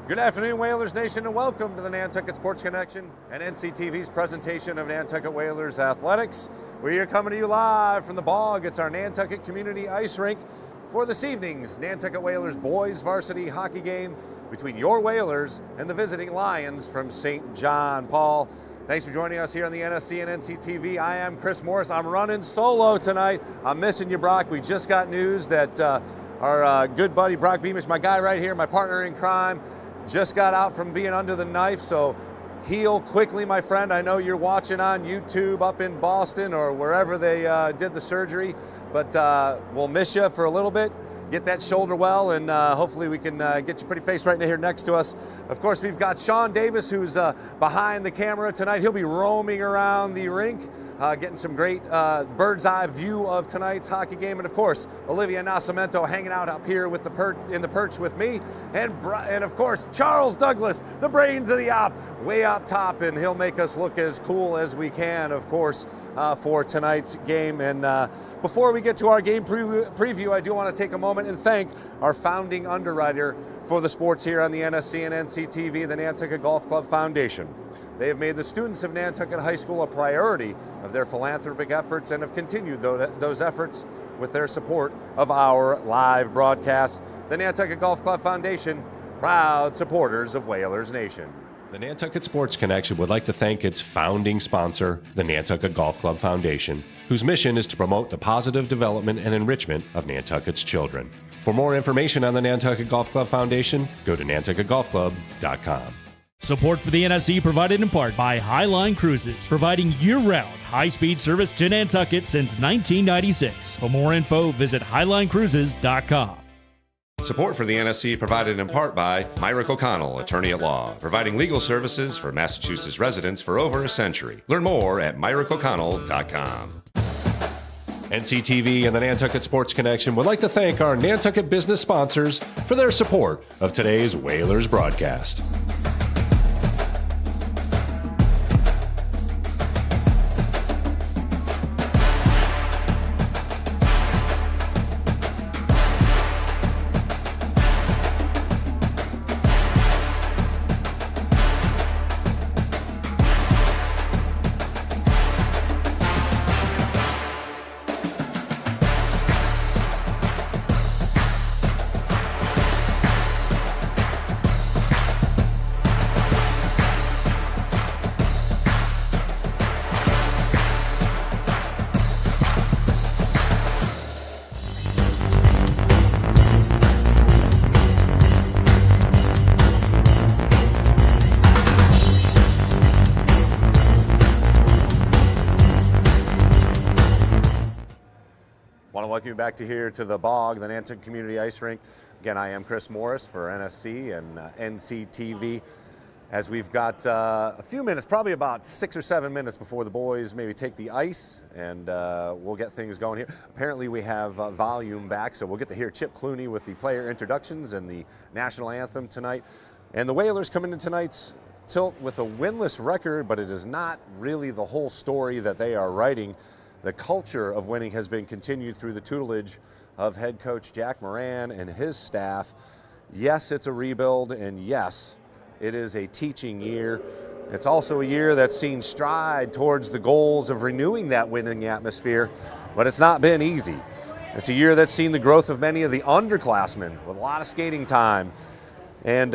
Good afternoon, Whalers Nation, and welcome to the Nantucket Sports Connection and NCTV's presentation of Nantucket Whalers Athletics. We are coming to you live from the Bog. It's our Nantucket Community Ice Rink for this evening's Nantucket Whalers boys varsity hockey game between your Whalers and the visiting Lions from St. John Paul. Thanks for joining us here on the NSC and NCTV. I am Chris Morris. I'm running solo tonight. I'm missing you, Brock. We just got news that our good buddy Brock Beamish, my guy right here, my partner in crime, just got out from being under the knife, so heal quickly, my friend. I know you're watching on YouTube up in Boston or wherever they did the surgery, but we'll miss you for a little bit. Get that shoulder well, and hopefully we can get your pretty face right here next to us. Of course, we've got Sean Davis, who's behind the camera tonight. He'll be roaming around the rink, getting some great bird's eye view of tonight's hockey game. And of course, Olivia Nascimento hanging out up here with in the perch with me. And of course, Charles Douglas, the brains of the op, way up top, and he'll make us look as cool as we can, of course, for tonight's game. And before we get to our game preview, I do want to take a moment and thank our founding underwriter for the sports here on the NSC and NCTV, the Nantucket Golf Club Foundation. They have made the students of Nantucket High School a priority of their philanthropic efforts and have continued those efforts with their support of our live broadcast. The Nantucket Golf Club Foundation, proud supporters of Whalers Nation. The Nantucket Sports Connection would like to thank its founding sponsor, the Nantucket Golf Club Foundation, whose mission is to promote the positive development and enrichment of Nantucket's children. For more information on the Nantucket Golf Club Foundation, go to nantucketgolfclub.com. Support for the NSC provided in part by Highline Cruises, providing year-round high-speed service to Nantucket since 1996. For more info, visit highlinecruises.com. Support for the NSC provided in part by Myrick O'Connell, attorney at law, providing legal services for Massachusetts residents for over a century. Learn more at myrickoconnell.com. NCTV and the Nantucket Sports Connection would like to thank our Nantucket business sponsors for their support of today's Whalers broadcast. Welcome you back to the Bog, the Nantucket Community Ice Rink. Again, I am Chris Morris for NSC and NCTV. as we've got a few minutes, probably about 6 or 7 minutes before the boys maybe take the ice, and we'll get things going here. Apparently we have volume back, so we'll get to hear Chip Clooney with the player introductions and the national anthem tonight. And the Whalers come into tonight's tilt with a winless record, but it is not really the whole story that they are writing. The culture of winning has been continued through the tutelage of head coach Jack Moran and his staff. Yes, it's a rebuild, and yes, it is a teaching year. It's also a year that's seen stride towards the goals of renewing that winning atmosphere, but it's not been easy. It's a year that's seen the growth of many of the underclassmen with a lot of skating time, and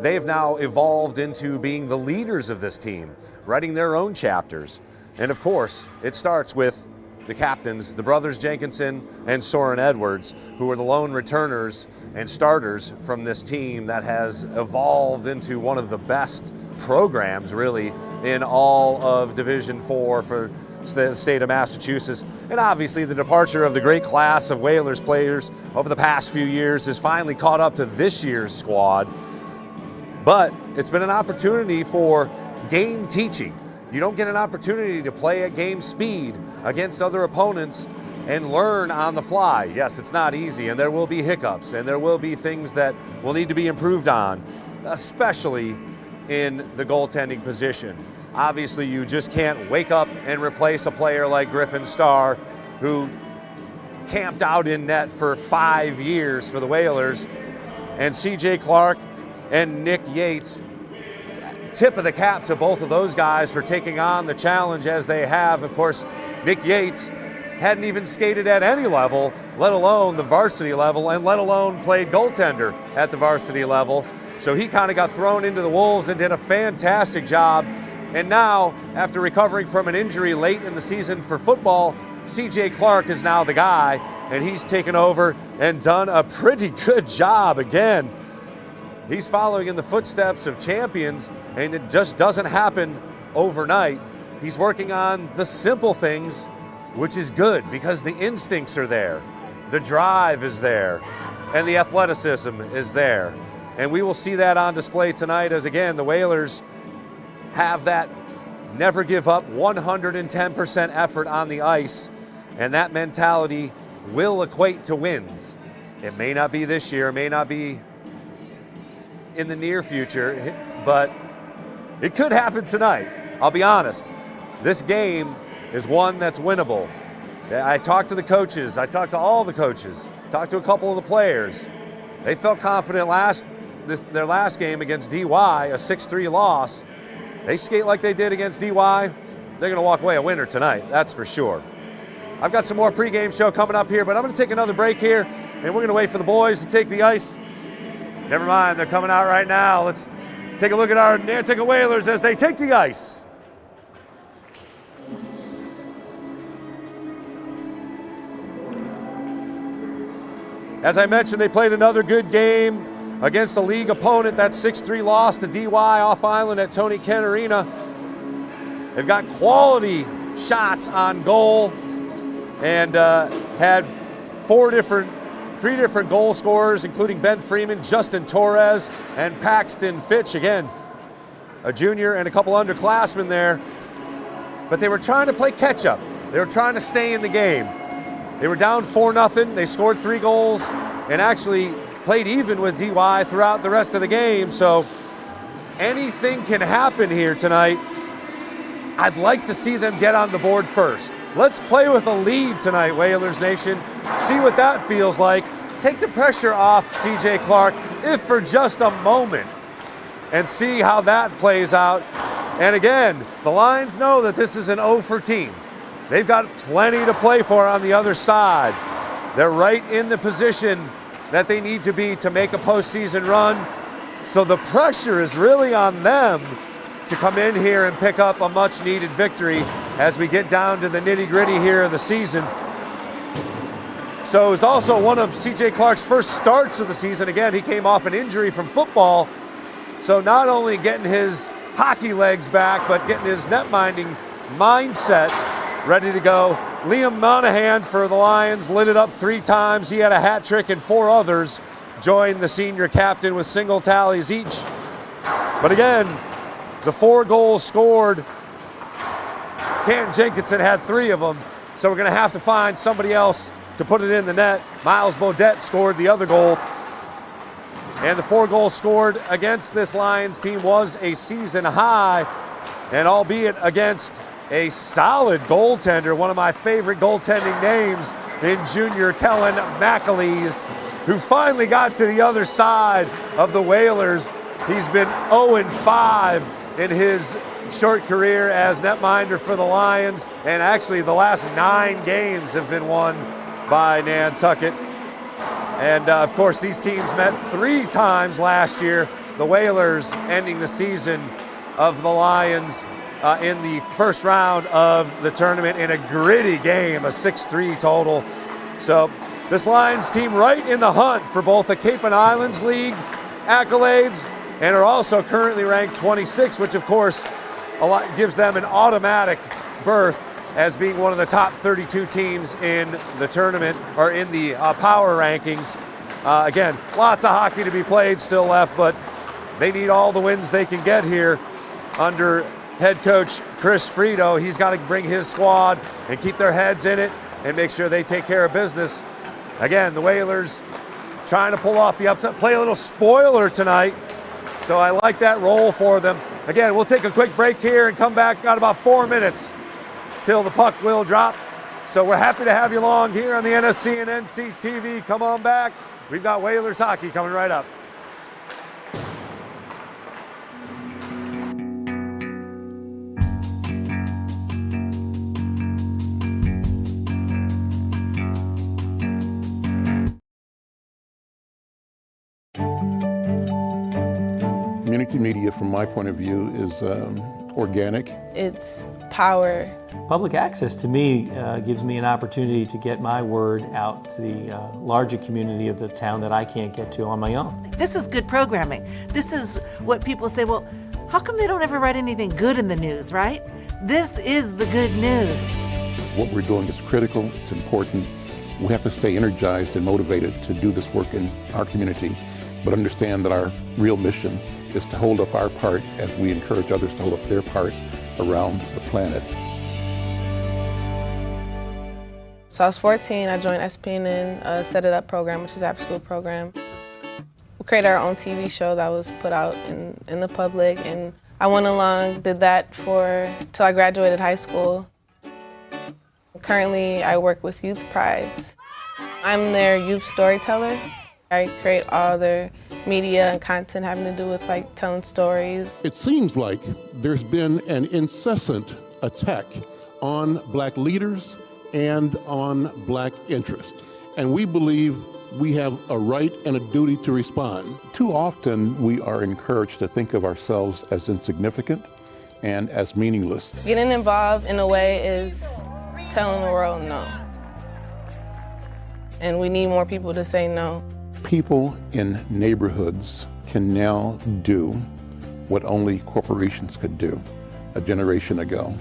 they've now evolved into being the leaders of this team, writing their own chapters. And of course, it starts with the captains, the brothers Jenkinson and Soren Edwards, who are the lone returners and starters from this team that has evolved into one of the best programs really in all of Division IV for the state of Massachusetts. And obviously the departure of the great class of Whalers players over the past few years has finally caught up to this year's squad. But it's been an opportunity for game teaching. You don't get an opportunity to play at game speed against other opponents and learn on the fly. Yes, it's not easy, and there will be hiccups, and there will be things that will need to be improved on, especially in the goaltending position. Obviously, you just can't wake up and replace a player like Griffin Starr, who camped out in net for 5 years for the Whalers, and C.J. Clark and Nick Yates. Tip of the cap to both of those guys for taking on the challenge as they have. Of course, Nick Yates hadn't even skated at any level, let alone the varsity level, and let alone played goaltender at the varsity level. So he kind of got thrown into the wolves and did a fantastic job. And now, after recovering from an injury late in the season for football, C.J. Clark is now the guy, and he's taken over and done a pretty good job again. He's following in the footsteps of champions, and it just doesn't happen overnight. He's working on the simple things, which is good because the instincts are there, the drive is there, and the athleticism is there. And we will see that on display tonight as, again, the Whalers have that never give up 110% effort on the ice, and that mentality will equate to wins. It may not be this year, it may not be in the near future, but it could happen tonight. I'll be honest. This game is one that's winnable. I talked to the coaches. I talked to all the coaches. Talked to a couple of the players. They felt confident their last game against DY, a 6-3 loss. They skate like they did against DY. They're going to walk away a winner tonight, that's for sure. I've got some more pregame show coming up here, but I'm going to take another break here, and we're going to wait for the boys to take the ice. Never mind, they're coming out right now. Let's take a look at our Nantucket Whalers as they take the ice. As I mentioned, they played another good game against a league opponent. That 6-3 loss to DY off island at Tony Kent Arena. They've got quality shots on goal and had three different goal scorers, including Ben Freeman, Justin Torres, and Paxton Fitch. Again, a junior and a couple underclassmen there. But they were trying to play catch-up. They were trying to stay in the game. They were down 4-0. They scored 3 goals and actually played even with DY throughout the rest of the game. So anything can happen here tonight. I'd like to see them get on the board first. Let's play with a lead tonight, Whalers Nation. See what that feels like. Take the pressure off C.J. Clark, if for just a moment, and see how that plays out. And again, the Lions know that this is an 0-for team. They've got plenty to play for on the other side. They're right in the position that they need to be to make a postseason run. So the pressure is really on them to come in here and pick up a much-needed victory as we get down to the nitty-gritty here of the season. So it was also one of C.J. Clark's first starts of the season. Again, he came off an injury from football. So not only getting his hockey legs back, but getting his net-minding mindset ready to go. Liam Monahan for the Lions lit it up 3 times. He had a hat trick, and 4 others joined the senior captain with single tallies each. But again, the 4 goals scored, Canton Jenkinson had 3 of them, so we're going to have to find somebody else to put it in the net. Miles Bodette scored the other goal. And the 4 goals scored against this Lions team was a season high, and albeit against a solid goaltender, one of my favorite goaltending names in junior Kellen McAleese, who finally got to the other side of the Whalers. He's been 0-5 in his short career as netminder for the Lions, and actually the last 9 games have been won by Nantucket. And of course, these teams met 3 times last year. The Whalers ending the season of the Lions in the first round of the tournament in a gritty game, a 6-3 total. So this Lions team right in the hunt for both the Cape and Islands League accolades, and are also currently ranked 26, which of course gives them an automatic berth as being one of the top 32 teams in the tournament, or in the power rankings. Again, lots of hockey to be played still left, but they need all the wins they can get here under head coach Chris Frito. He's got to bring his squad and keep their heads in it and make sure they take care of business. Again, the Whalers trying to pull off the upset, play a little spoiler tonight, so I like that role for them. Again, we'll take a quick break here and come back. Got about 4 minutes till the puck will drop. So we're happy to have you along here on the NSC and NCTV. Come on back. We've got Whalers hockey coming right up. Community media, from my point of view, is organic. It's power. Public access to me gives me an opportunity to get my word out to the larger community of the town that I can't get to on my own. This is good programming. This is what people say, well, how come they don't ever write anything good in the news, right? This is the good news. What we're doing is critical, it's important. We have to stay energized and motivated to do this work in our community, but understand that our real mission is to hold up our part as we encourage others to hold up their part around the planet. So I was 14, I joined SPNN Set It Up program, which is an after-school program. We created our own TV show that was put out in the public, and I went along, did that till I graduated high school. Currently, I work with Youth Prize. I'm their youth storyteller. I create all their media and content having to do with like telling stories. It seems like there's been an incessant attack on black leaders and on black interest. And we believe we have a right and a duty to respond. Too often we are encouraged to think of ourselves as insignificant and as meaningless. Getting involved in a way is telling the world no. And we need more people to say no. People in neighborhoods can now do what only corporations could do a generation ago.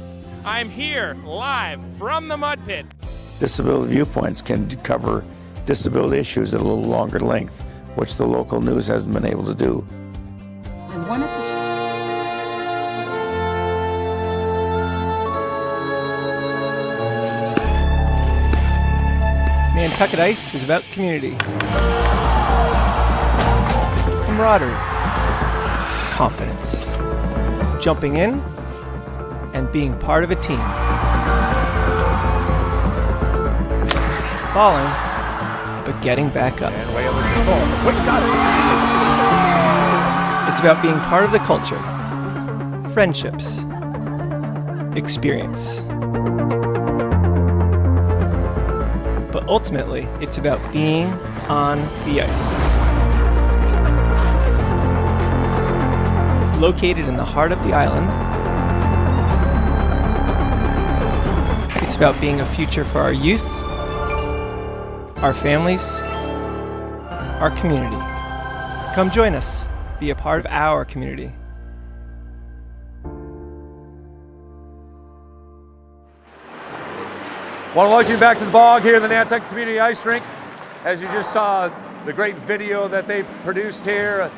I'm here live from the mud pit. Disability Viewpoints can cover disability issues at a little longer length, which the local news hasn't been able to do. I wanted to Nantucket Ice is about community, camaraderie, confidence, jumping in and being part of a team, falling but getting back up. And Whalers control. Quick shot. It's about being part of the culture, friendships, experience. But ultimately, it's about being on the ice. Located in the heart of the island, it's about being a future for our youth, our families, our community. Come join us, be a part of our community. Want to welcome you back to the bog here in the Nantucket Community Ice Rink. As you just saw, the great video that they produced here.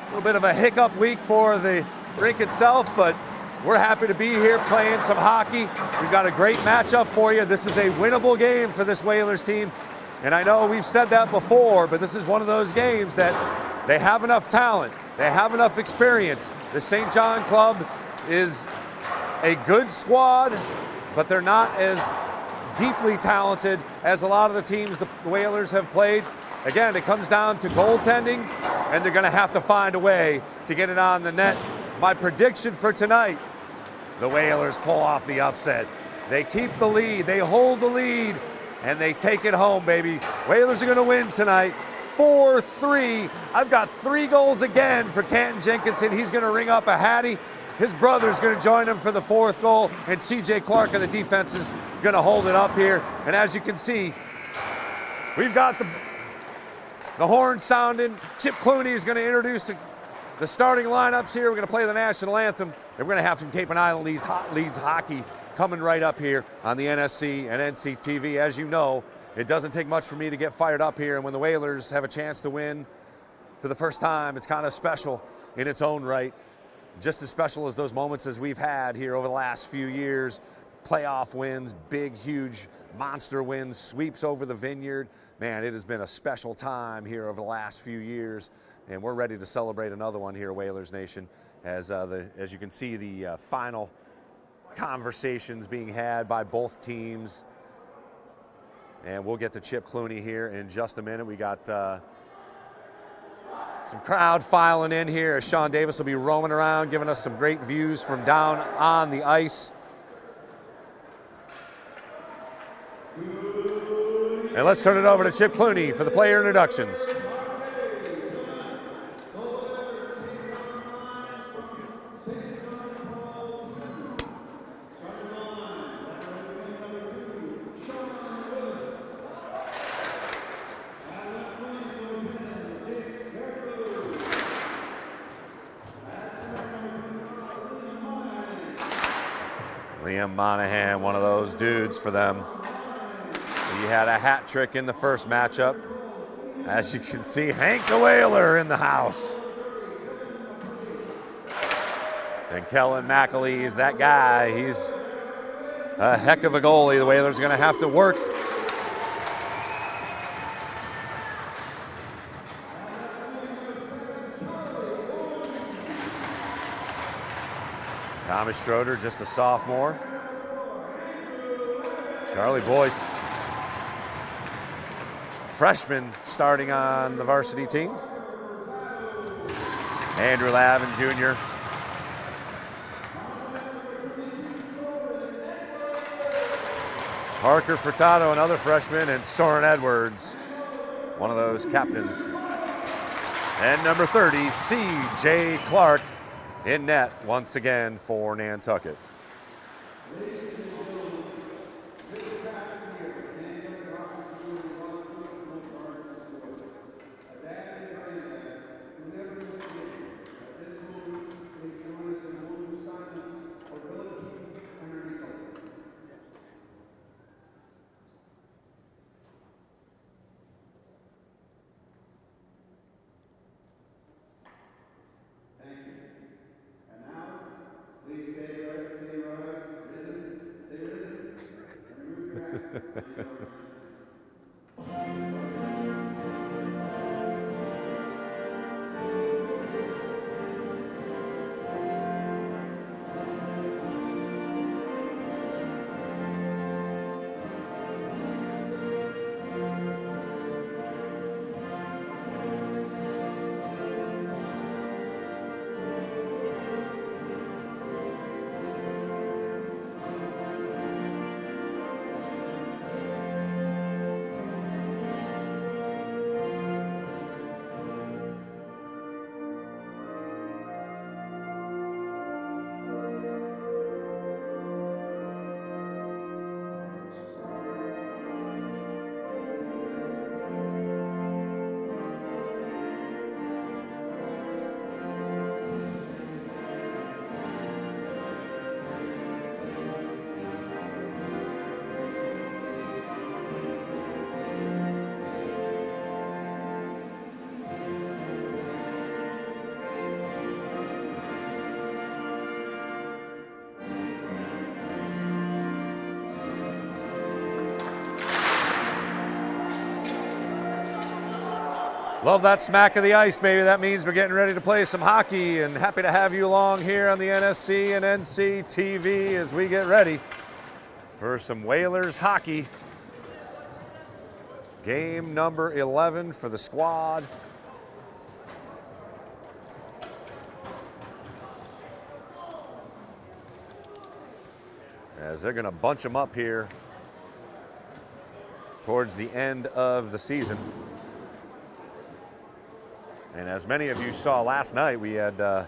little bit of a hiccup week for the rink itself, but we're happy to be here playing some hockey. We've got a great matchup for you. This is a winnable game for this Whalers team. And I know we've said that before, but this is one of those games that they have enough talent. They have enough experience. The St. John Club is a good squad, but they're not as deeply talented as a lot of the teams the Whalers have played. Again, it comes down to goaltending, and they're going to have to find a way to get it on the net. My prediction for tonight, the Whalers pull off the upset. They keep the lead, they hold the lead, and they take it home, baby. Whalers are going to win tonight, 4-3. I've got 3 goals again for Canton Jenkinson. He's going to ring up a hattie. His brother's going to join him for the 4th goal, and C.J. Clark on the defense is going to hold it up here. And as you can see, we've got the horn sounding. Chip Clooney is going to introduce the starting lineups here. We're going to play the national anthem, and we're going to have some Cape and Island Leads hockey coming right up here on the NSC and NCTV. As you know, it doesn't take much for me to get fired up here, and when the Whalers have a chance to win for the first time, it's kind of special in its own right. Just as special as those moments as we've had here over the last few years. Playoff wins, big, huge monster wins, sweeps over the Vineyard. Man, it has been a special time here over the last few years, and we're ready to celebrate another one here, Whalers Nation, as you can see the final conversations being had by both teams. And we'll get to Chip Clooney here in just a minute. We got some crowd filing in here as Sean Davis will be roaming around, giving us some great views from down on the ice. And let's turn it over to Chip Clooney for the player introductions. Liam Monahan, one of those dudes for them. He had a hat trick in the first matchup. As you can see, Hank the Whaler in the house. And Kellen McAlee is that guy. He's a heck of a goalie. The Whalers are going to have to work. Thomas Schroeder, just a sophomore. Charlie Boyce, freshman, starting on the varsity team. Andrew Lavin, Jr. Parker Furtado, another freshman, and Soren Edwards, one of those captains. And number 30, C.J. Clark, in net once again for Nantucket. Love that smack of the ice, baby. That means we're getting ready to play some hockey, and happy to have you along here on the NSC and NC TV as we get ready for some Whalers hockey. Game number 11 for the squad. As they're going to bunch them up here towards the end of the season. And as many of you saw last night, we had the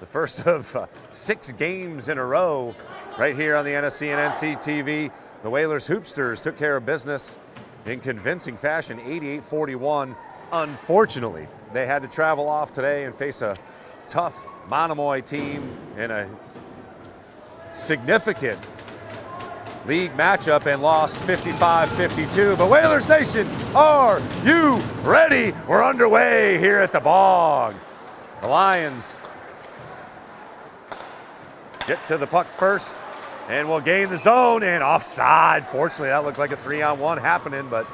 first of 6 games in a row right here on the NSC and NC TV. The Whalers Hoopsters took care of business in convincing fashion, 88-41. Unfortunately, they had to travel off today and face a tough Monomoy team in a significant league matchup and lost 55-52. But Whalers Nation, are you ready? We're underway here at the Bog. The Lions get to the puck first and will gain the zone and offside. Fortunately, that looked like a 3-on-1 happening, but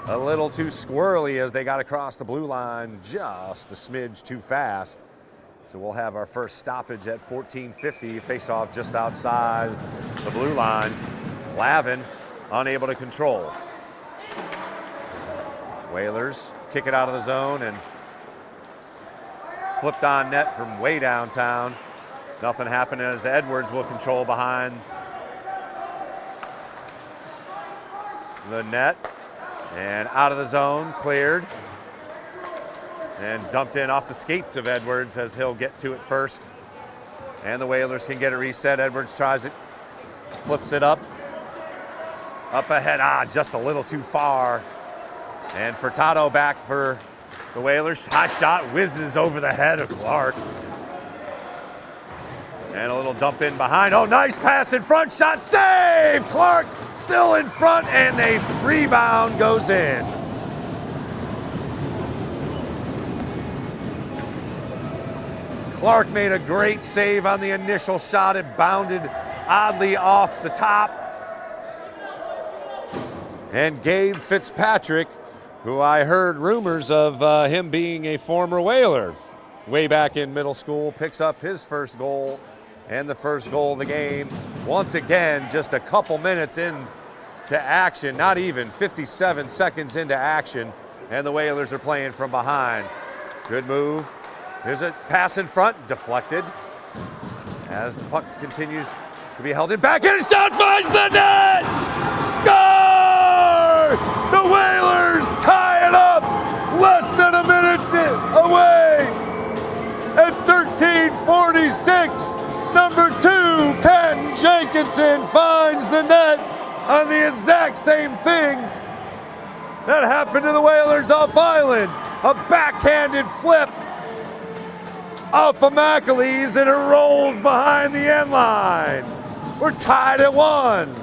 a little too squirrely as they got across the blue line just a smidge too fast. So we'll have our first stoppage at 14:50, face off just outside the blue line. Lavin unable to control. Whalers kick it out of the zone and flipped on net from way downtown. Nothing happened as Edwards will control behind the net and out of the zone, cleared and dumped in off the skates of Edwards as he'll get to it first. And the Whalers can get it reset. Edwards tries it, flips it up ahead, just a little too far. And Furtado back for the Whalers. High shot whizzes over the head of Clark. And a little dump in behind. Oh, nice pass in front, shot save! Clark still in front, and the rebound goes in. Clark made a great save on the initial shot. It bounded oddly off the top. And Gabe Fitzpatrick, who I heard rumors of him being a former Whaler way back in middle school, picks up his first goal and the first goal of the game. Once again, just a couple minutes into action, not even 57 seconds into action, and the Whalers are playing from behind. Good move. Here's a pass in front, deflected. As the puck continues to be held in back, and a shot finds the net! Score! The Whalers tie it up! Less than a minute away! At 13:46, number 2, Ken Jenkinson finds the net on the exact same thing that happened to the Whalers off island. A backhanded flip off of McAleese, and it rolls behind the end line. We're tied at 1.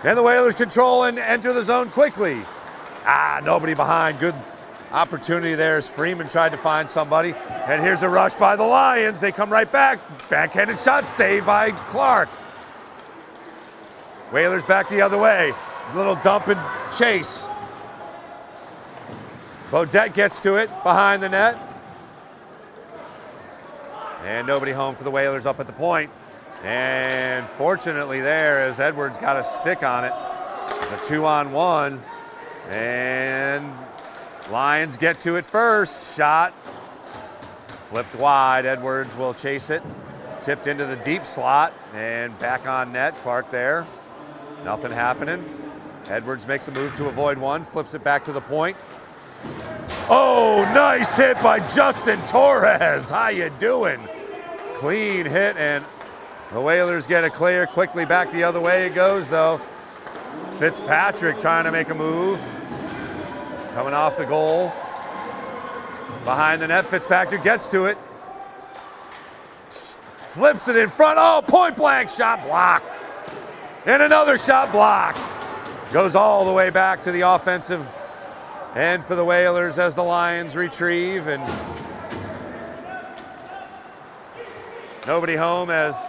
And the Whalers control and enter the zone quickly. Nobody behind. Good opportunity there as Freeman tried to find somebody. And here's a rush by the Lions. They come right back. Backhanded shot saved by Clark. Whalers back the other way. Little dump and chase. Bodette gets to it behind the net. And nobody home for the Whalers up at the point. And fortunately there, as Edwards got a stick on it, it's a 2-on-1. And Lions get to it first. Shot flipped wide. Edwards will chase it. Tipped into the deep slot and back on net. Clark there. Nothing happening. Edwards makes a move to avoid one. Flips it back to the point. Oh, nice hit by Justin Torres. How you doing? Clean hit, and the Whalers get a clear. Quickly back the other way it goes, though. Fitzpatrick trying to make a move. Coming off the goal. Behind the net, Fitzpatrick gets to it. Flips it in front. Oh, point blank shot blocked. And another shot blocked. Goes all the way back to the offensive end for the Whalers as the Lions retrieve, and nobody home as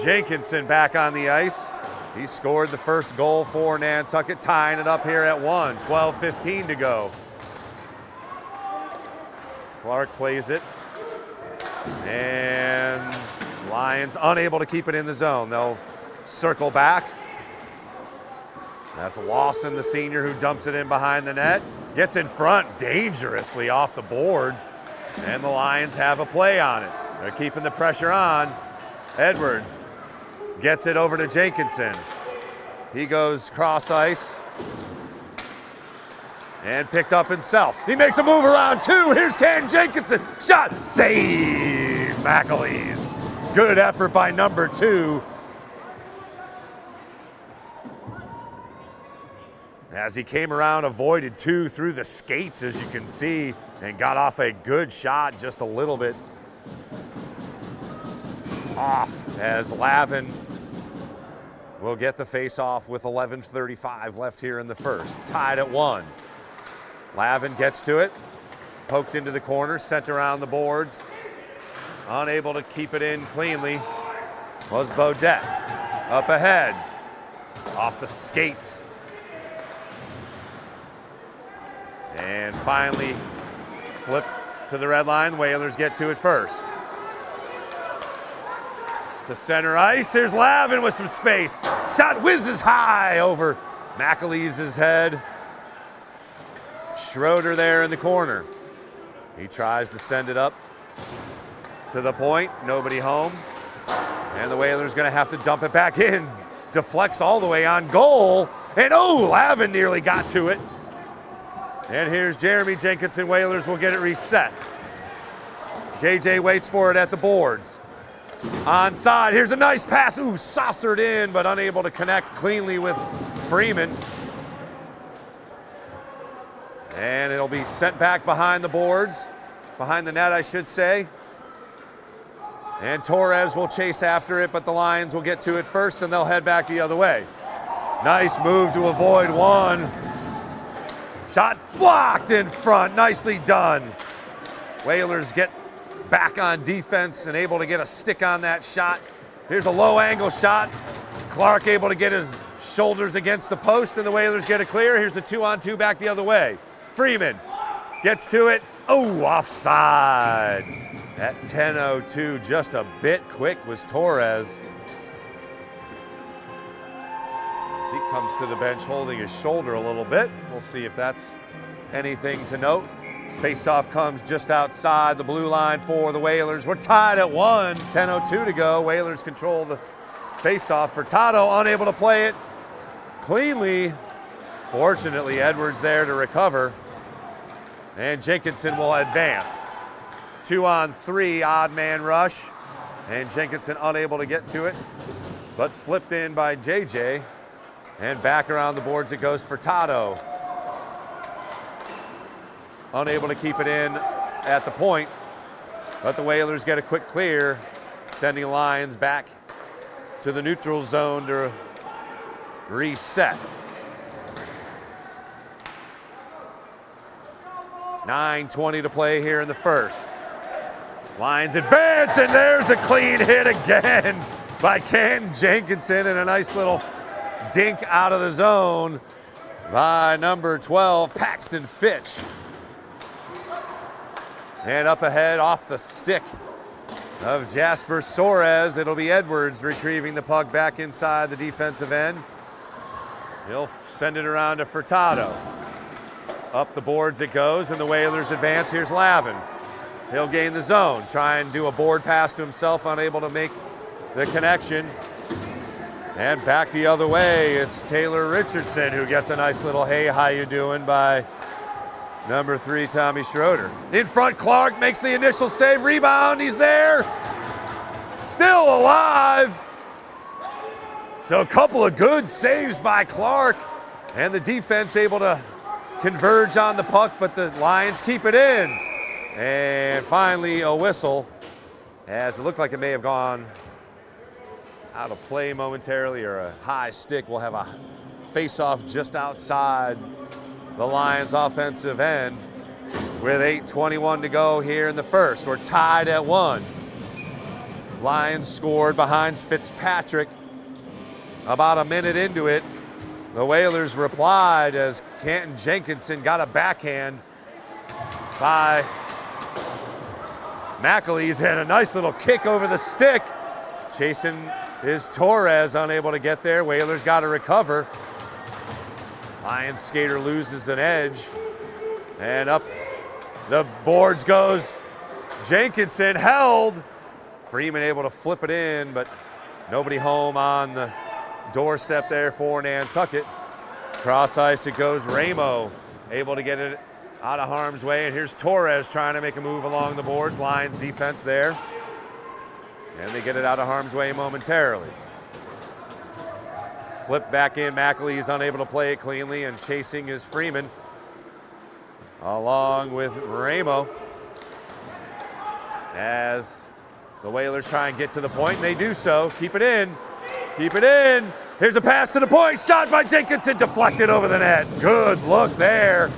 Jenkinson back on the ice. He scored the first goal for Nantucket, tying it up here at 1. 12:15 to go Clark plays it. And Lions unable to keep it in the zone. They'll circle back. That's Lawson, the senior, who dumps it in behind the net. Gets in front dangerously off the boards. And the Lions have a play on it. They're keeping the pressure on. Edwards gets it over to Jenkinson. He goes cross ice. And picked up himself. He makes a move around two. Here's Ken Jenkinson. Shot. Save McAleese. Good effort by number 2. As he came around, avoided 2 through the skates, as you can see, and got off a good shot, just a little bit off, as Lavin will get the face-off with 11:35 left here in the first. Tied at 1. Lavin gets to it, poked into the corner, sent around the boards. Unable to keep it in cleanly was Beaudet. Up ahead, off the skates. And finally flipped to the red line. Whalers get to it first. To center ice, here's Lavin with some space. Shot whizzes high over McAleese's head. Schroeder there in the corner. He tries to send it up to the point, nobody home. And the Whalers gonna have to dump it back in. Deflects all the way on goal. And Lavin nearly got to it. And here's Jeremy Jenkinson. Whalers will get it reset. JJ waits for it at the boards. Onside, here's a nice pass. Saucered in, but unable to connect cleanly with Freeman. And it'll be sent back behind the boards, behind the net, I should say. And Torres will chase after it, but the Lions will get to it first, and they'll head back the other way. Nice move to avoid one. Shot blocked in front, nicely done. Whalers get back on defense and able to get a stick on that shot. Here's a low angle shot. Clark able to get his shoulders against the post, and the Whalers get it clear. Here's a 2-on-2 back the other way. Freeman gets to it. Offside. At 10:02, just a bit quick was Torres. As he comes to the bench holding his shoulder a little bit. We'll see if that's anything to note. Faceoff comes just outside the blue line for the Whalers. We're tied at 1, 10:02 to go. Whalers control the faceoff. Furtado unable to play it cleanly. Fortunately, Edwards there to recover. And Jenkinson will advance. 2-on-3, odd man rush. And Jenkinson unable to get to it, but flipped in by JJ. And back around the boards it goes for Furtado. Unable to keep it in at the point, but the Whalers get a quick clear, sending Lions back to the neutral zone to reset. 9:20 to play here in the first. Lions advance, and there's a clean hit again by Canton Jenkinson, and a nice little dink out of the zone by number 12, Paxton Fitch. And up ahead off the stick of Jasper Soares, it'll be Edwards retrieving the puck back inside the defensive end. He'll send it around to Furtado. Up the boards it goes, and the Whalers advance. Here's Lavin. He'll gain the zone, try and do a board pass to himself, unable to make the connection. And back the other way, it's Taylor Richardson who gets a nice little "hey, how you doing" by number 3, Tommy Schroeder. In front, Clark makes the initial save, rebound, he's there. Still alive. So a couple of good saves by Clark, and the defense able to converge on the puck, but the Lions keep it in. And finally a whistle, as it looked like it may have gone out of play momentarily, or a high stick. We'll have a face-off just outside the Lions offensive end with 8:21 to go here in the first. We're tied at 1. Lions scored behind Fitzpatrick about a minute into it. The Whalers replied as Canton Jenkinson got a backhand by McAleese had a nice little kick over the stick. Chasing is Torres, unable to get there. Whalers got to recover. Lions skater loses an edge. And up the boards goes Jenkinson, held. Freeman able to flip it in, but nobody home on the doorstep there for Nantucket. Cross ice it goes. Ramo able to get it out of harm's way. And here's Torres trying to make a move along the boards. Lions defense there. And they get it out of harm's way momentarily. Flip back in. McAlee is unable to play it cleanly, and chasing is Freeman along with Ramo. As the Whalers try and get to the point, and they do so. Keep it in. Keep it in. Here's a pass to the point. Shot by Jenkinson. Deflected over the net. Good look there.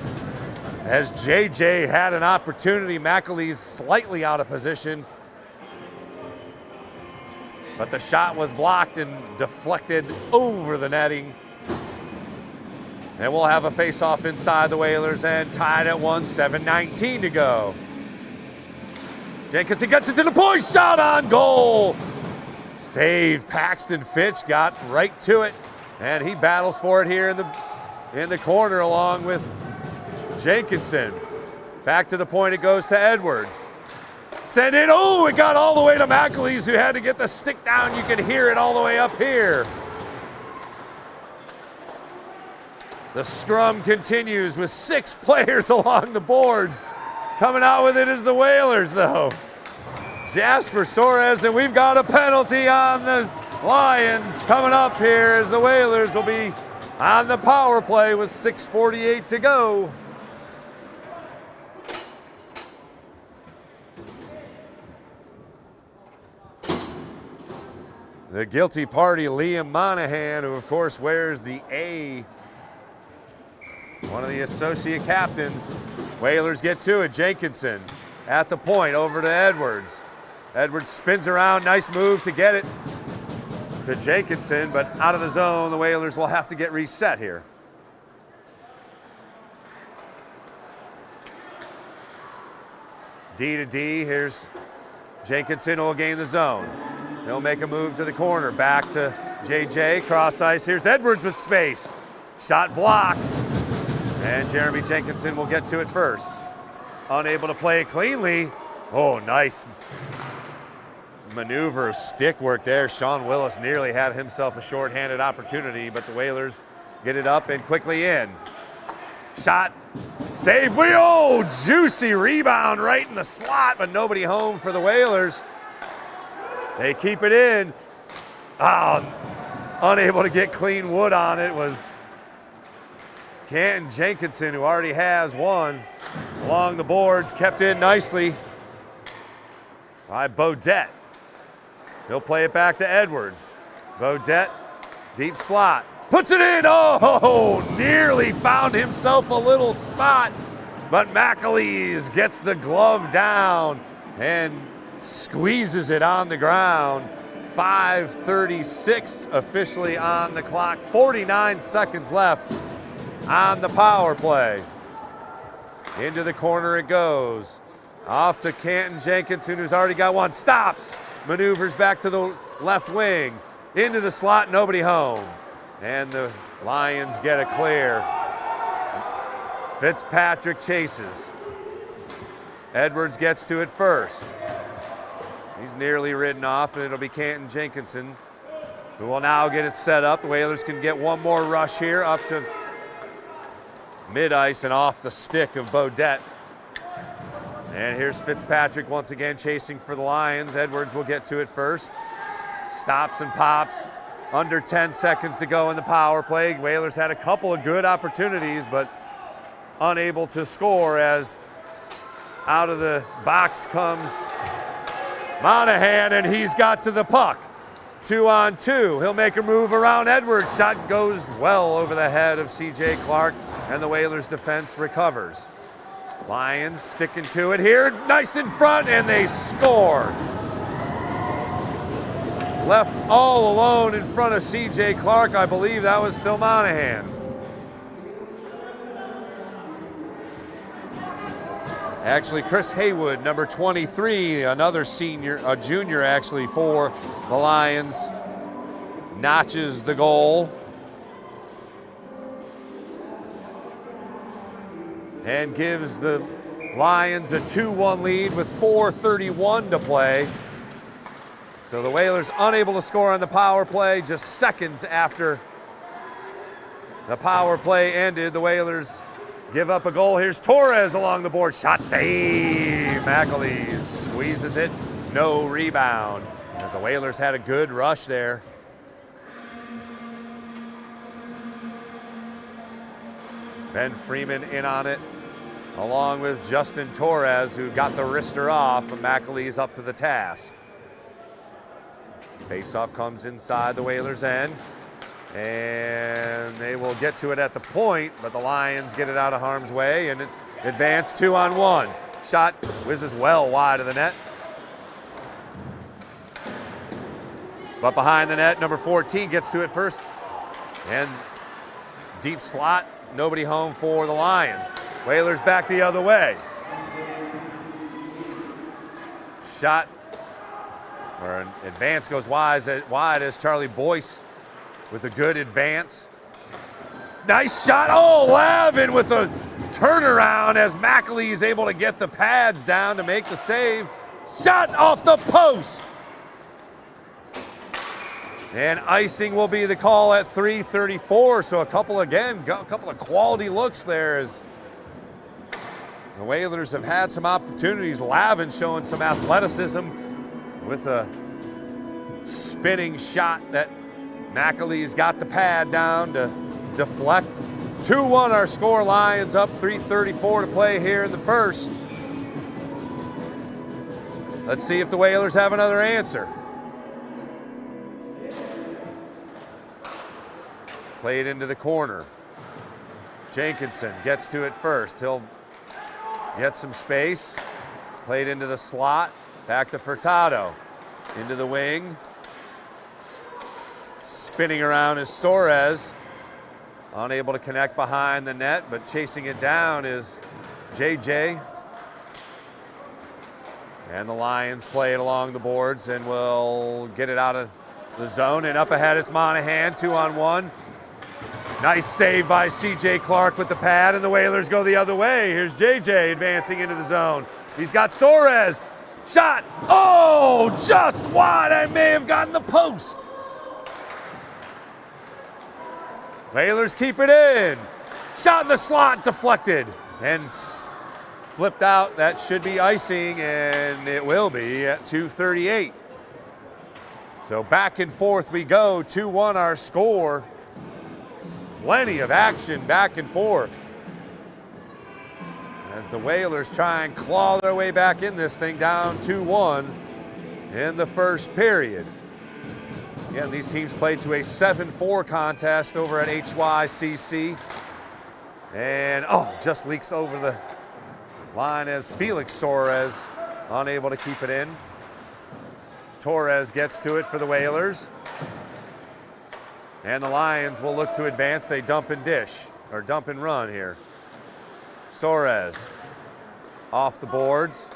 As JJ had an opportunity, McAlee's slightly out of position. But the shot was blocked and deflected over the netting. And we'll have a face-off inside the Whalers and tied at 1, 7:19 to go. Jenkinson gets it to the point, shot on goal. Saved. Paxton Fitch got right to it, and he battles for it here in the corner along with Jenkinson. Back to the point it goes to Edwards. Send it, oh, it got all the way to McAleese, who had to get the stick down. You could hear it all the way up here. The scrum continues with 6 players along the boards. Coming out with it is the Whalers, though. Jasper Soares, and we've got a penalty on the Lions coming up here as the Whalers will be on the power play with 6:48 to go. The guilty party, Liam Monahan, who of course wears the A, one of the associate captains. Whalers get to it. Jenkinson at the point, over to Edwards. Edwards spins around, nice move to get it to Jenkinson, but out of the zone. The Whalers will have to get reset here. D to D, here's Jenkinson who will gain the zone. He'll make a move to the corner, back to JJ, cross ice. Here's Edwards with space. Shot blocked, and Jeremy Jenkinson will get to it first. Unable to play it cleanly. Oh, nice maneuver, stick work there. Sean Willis nearly had himself a shorthanded opportunity, but the Whalers get it up and quickly in. Shot, save, oh, juicy rebound right in the slot, but nobody home for the Whalers. They keep it in. Oh, unable to get clean wood on it was Canton Jenkinson, who already has one. Along the boards, kept in nicely by Beaudet. He'll play it back to Edwards. Beaudet, deep slot. Puts it in, oh, nearly found himself a little spot, but McAleese gets the glove down and squeezes it on the ground. 5:36 officially on the clock, 49 seconds left on the power play. Into the corner it goes. Off to Canton Jenkinson, who's already got one. Stops, maneuvers back to the left wing. Into the slot, nobody home. And the Lions get a clear. Fitzpatrick chases. Edwards gets to it first. He's nearly ridden off, and it'll be Canton Jenkinson who will now get it set up. The Whalers can get one more rush here up to mid-ice and off the stick of Beaudet. And here's Fitzpatrick once again chasing for the Lions. Edwards will get to it first. Stops and pops. Under 10 seconds to go in the power play. Whalers had a couple of good opportunities, but unable to score as out of the box comes Monahan, and he's got to the puck. 2-on-2. He'll make a move around Edwards. Shot goes well over the head of C.J. Clark, and the Whalers defense recovers. Lions sticking to it here. Nice in front, and they score. Left all alone in front of C.J. Clark. I believe that was still Monahan. Actually, Chris Haywood, number 23, another junior actually for the Lions, notches the goal. And gives the Lions a 2-1 lead with 4:31 to play. So the Whalers unable to score on the power play just seconds after the power play ended. The Whalers give up a goal. Here's Torres along the board. Shot save. McAleese squeezes it. No rebound. As the Whalers had a good rush there. Ben Freeman in on it, along with Justin Torres, who got the wrister off, but McAleese up to the task. Faceoff comes inside the Whalers' end, and they will get to it at the point, but the Lions get it out of harm's way and advance 2-on-1. Shot whizzes well wide of the net. But behind the net, number 14 gets to it first, and deep slot. Nobody home for the Lions. Whalers back the other way. Shot, or an advance goes wide as Charlie Boyce with a good advance. Nice shot. Oh, Lavin with a turnaround as McAleese is able to get the pads down to make the save. Shot off the post. And icing will be the call at 3:34. So a couple of quality looks there as the Whalers have had some opportunities. Lavin showing some athleticism with a spinning shot that McAleese got the pad down to deflect. 2-1 our score. Lions up, 3:34 to play here in the first. Let's see if the Whalers have another answer. Played into the corner. Jenkinson gets to it first. He'll get some space. Played into the slot. Back to Furtado. Into the wing. Spinning around is Soares. Unable to connect behind the net, but chasing it down is JJ. And the Lions play it along the boards and will get it out of the zone. And up ahead it's Monahan, 2-on-1. Nice save by CJ Clark with the pad, and the Whalers go the other way. Here's JJ advancing into the zone. He's got Soares. Shot. Oh, just wide. I may have gotten the post. Whalers keep it in. Shot in the slot, deflected. And flipped out. That should be icing, and it will be at 2:38. So back and forth we go. 2-1 our score. Plenty of action back and forth as the Whalers try and claw their way back in this thing, down 2-1 in the first period. Again, these teams played to a 7-4 contest over at HYCC. And, just leaks over the line as Felix Soares unable to keep it in. Torres gets to it for the Whalers. And the Lions will look to advance. They dump and dish, or dump and run here. Soares off the boards.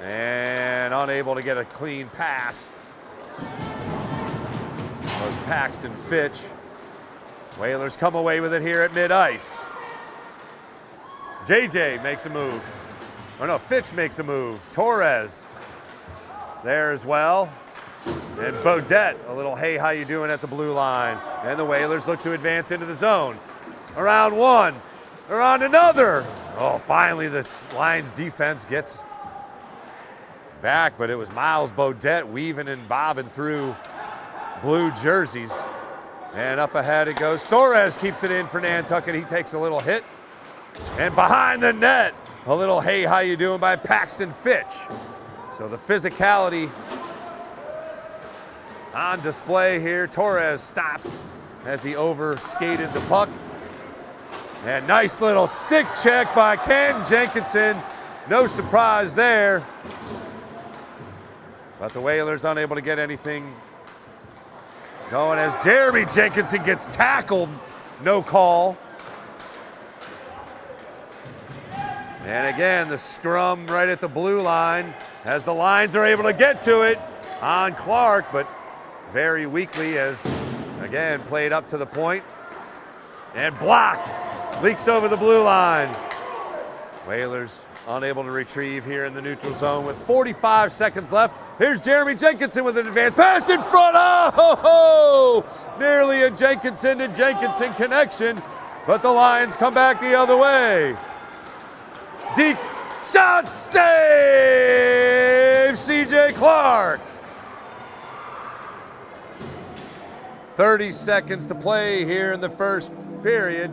And unable to get a clean pass was Paxton Fitch. Whalers come away with it here at mid-ice. JJ makes a move. Or no, Fitch makes a move. Torres there as well. And Bodette, a little hey, how you doing at the blue line. And the Whalers look to advance into the zone. Around one, around another. Oh, finally the Lions defense gets back, but it was Miles Bodette weaving and bobbing through blue jerseys. And up ahead it goes. Soares keeps it in for Nantucket. He takes a little hit. And behind the net, a little hey, how you doing by Paxton Fitch. So the physicality on display here. Torres stops as he overskated the puck. And nice little stick check by Ken Jenkinson. No surprise there. But the Whalers unable to get anything going as Jeremy Jenkinson gets tackled. No call. And again, the scrum right at the blue line as the Lions are able to get to it on Clark, but very weakly as, again, played up to the point. And blocked, leaks over the blue line. Whalers unable to retrieve here in the neutral zone with 45 seconds left. Here's Jeremy Jenkinson with an advanced pass in front. Oh, nearly a Jenkinson to Jenkinson connection, but the Lions come back the other way. Deep shot save, C.J. Clark. 30 seconds to play here in the first period.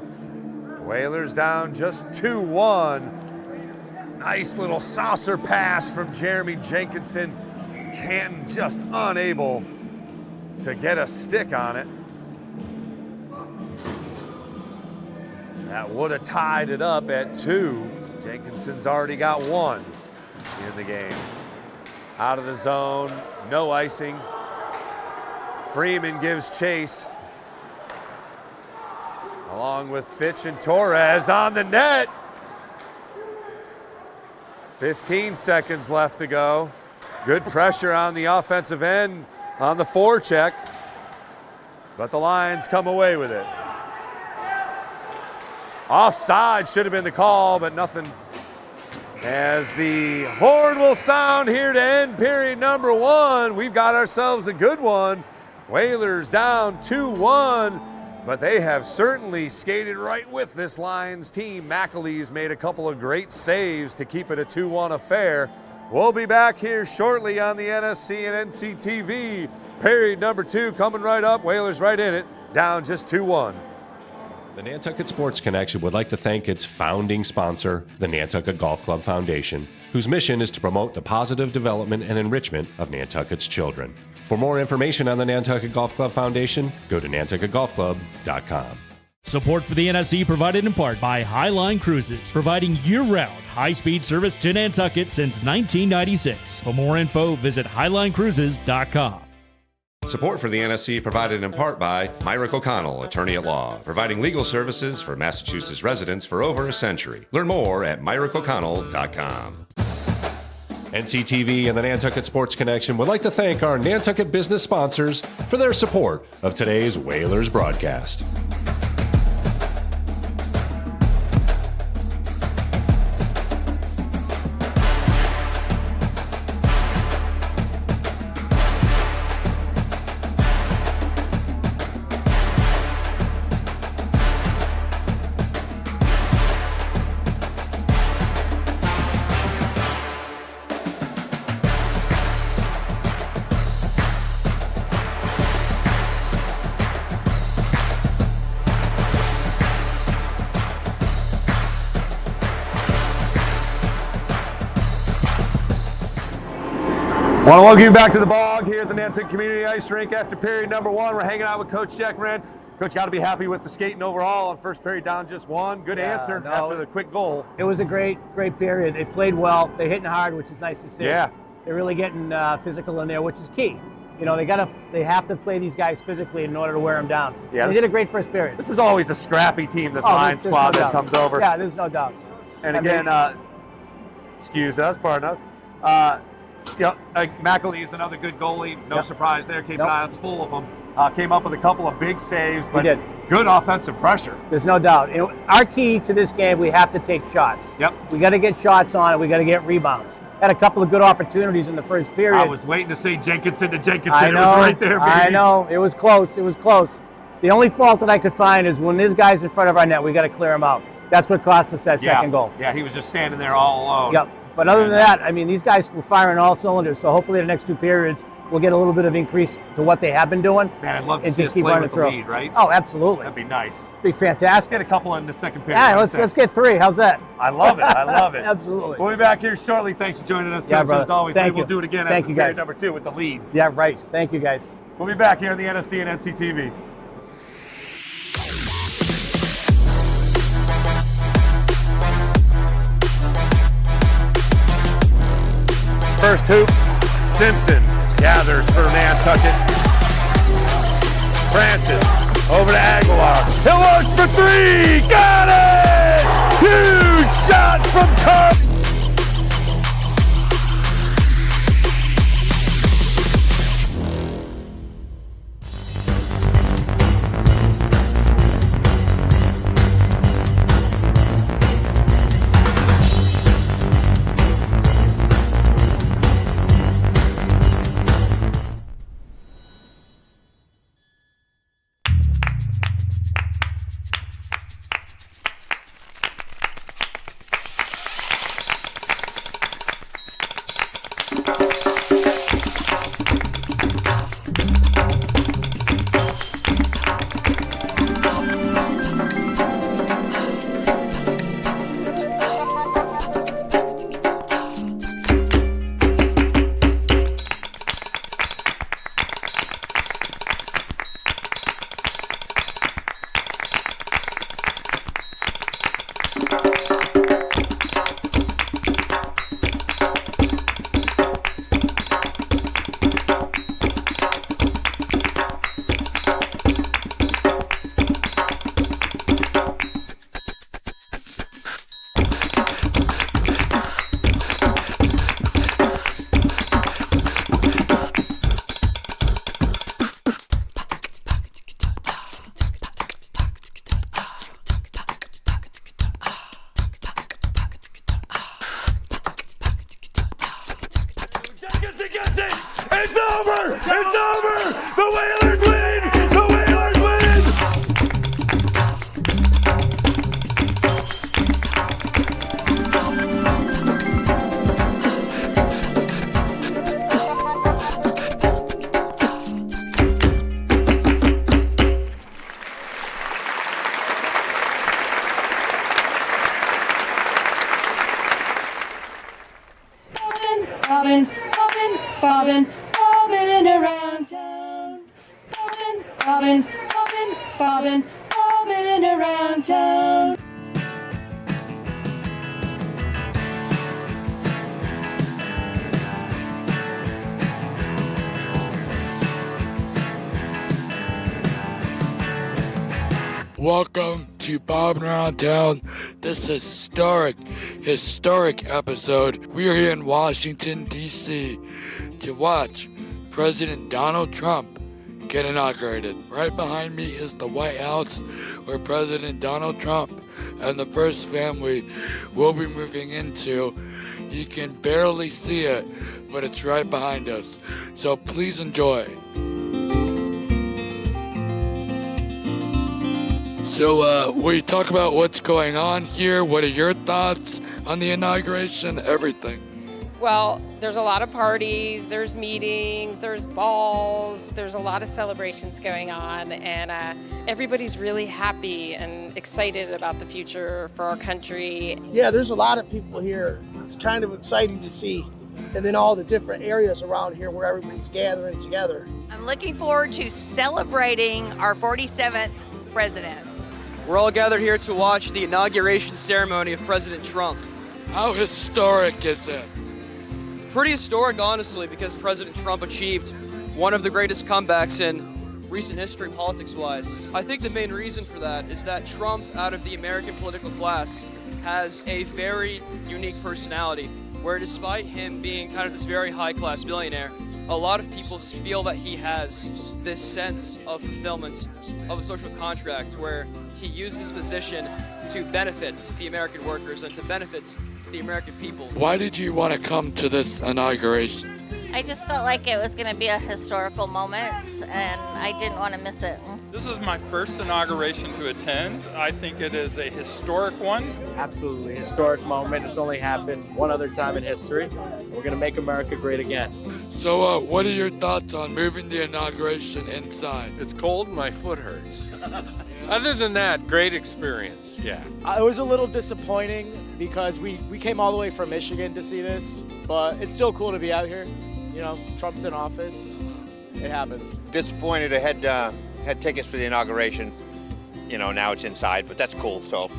Whalers down just 2-1. Nice little saucer pass from Jeremy Jenkinson. Canton just unable to get a stick on it. That would have tied it up at 2. Jenkinson's already got 1 in the game. Out of the zone, no icing. Freeman gives chase. Along with Fitch and Torres on the net. 15 seconds left to go. Good pressure on the offensive end on the forecheck, but the Lions come away with it. Offside should have been the call, but nothing. As the horn will sound here to end period number 1. We've got ourselves a good one. Whalers down 2-1. But they have certainly skated right with this Lions team. McAlee's made a couple of great saves to keep it a 2-1 affair. We'll be back here shortly on the NSC and NCTV. Period number 2 coming right up. Whalers right in it, down just 2-1. The Nantucket Sports Connection would like to thank its founding sponsor, the Nantucket Golf Club Foundation, whose mission is to promote the positive development and enrichment of Nantucket's children. For more information on the Nantucket Golf Club Foundation, go to nantucketgolfclub.com. Support for the NSC provided in part by Highline Cruises, providing year-round high-speed service to Nantucket since 1996. For more info, visit highlinecruises.com. Support for the NSC provided in part by Myrick O'Connell, attorney at law, providing legal services for Massachusetts residents for over a century. Learn more at myrickoconnell.com. NCTV and the Nantucket Sports Connection would like to thank our Nantucket business sponsors for their support of today's Whalers broadcast. I want to welcome you back to the Bog here at the Nantucket Community Ice Rink after period number 1. We're hanging out with Coach Jack Moran. Coach, got to be happy with the skating overall on first period down just 1. Good answer after the quick goal. It was a great period. They played well. They're hitting hard, which is nice to see. Yeah. They're really getting physical in there, which is key. You know, they have to play these guys physically in order to wear them down. Yeah, they did a great first period. This is always a scrappy team, this Lions squad that comes over. Yeah, there's no doubt. And again, excuse us, pardon us. McAlee is another good goalie. No surprise there. Cape Cod's full of them. Came up with a couple of big saves, but good offensive pressure. There's no doubt. You know, our key to this game, we have to take shots. Yep. We got to get shots on it. We got to get rebounds. Had a couple of good opportunities in the first period. I was waiting to say Jenkinson to Jenkinson. I know, it was right there, baby. I know. It was close. It was close. The only fault that I could find is when there's guys in front of our net, we got to clear them out. That's what cost us that second goal. Yeah, he was just standing there all alone. Yep. But other than that, I mean, these guys were firing all cylinders. So hopefully the next 2 periods, we'll get a little bit of increase to what they have been doing. Man, I'd love to see us play with the lead, right? Oh, absolutely. That'd be nice. Be fantastic. Let's get a couple in the second period. Yeah, let's get 3. How's that? I love it. I love it. Absolutely. We'll be back here shortly. Thanks for joining us, Coach. As always, maybe we'll do it again after period number 2 with the lead. Yeah, right. Thank you, guys. We'll be back here on the NSC and NCTV. First hoop, Simpson gathers for Nantucket. Francis over to Aguilar. He'll look for 3. Got it! Huge shot from Curry. It's over! It's over! The Whalers win! The Whalers win! Bobbin, bobbin, bobbin, bobbin around town. Bobbin, bobbin, bobbin, bobbin, bobbin around town. Welcome to Bobbin' Around Town. This historic episode. We are here in Washington, D.C. to watch President Donald Trump get inaugurated. Right behind me is the White House, where President Donald Trump and the first family will be moving into. You can barely see it, but it's right behind us. So please enjoy. So, will you talk about what's going on here? What are your thoughts on the inauguration? Everything. Well, there's a lot of parties, there's meetings, there's balls, there's a lot of celebrations going on, and everybody's really happy and excited about the future for our country. Yeah, there's a lot of people here. It's kind of exciting to see. And then all the different areas around here where everybody's gathering together. I'm looking forward to celebrating our 47th president. We're all gathered here to watch the inauguration ceremony of President Trump. How historic is this? Pretty historic, honestly, because President Trump achieved one of the greatest comebacks in recent history, politics-wise. I think the main reason for that is that Trump, out of the American political class, has a very unique personality, where despite him being kind of this very high-class billionaire, a lot of people feel that he has this sense of fulfillment of a social contract where he used his position to benefit the American workers and to benefit the American people. Why did you want to come to this inauguration? I just felt like it was going to be a historical moment, and I didn't want to miss it. This is my first inauguration to attend. I think it is a historic one. Absolutely, historic moment. It's only happened one other time in history. We're going to make America great again. So, what are your thoughts on moving the inauguration inside? It's cold and my foot hurts. Other than that, great experience, yeah. It was a little disappointing because we came all the way from Michigan to see this, but it's still cool to be out here. You know, Trump's in office. It happens. Disappointed I had tickets for the inauguration. You know, now it's inside, but that's cool. So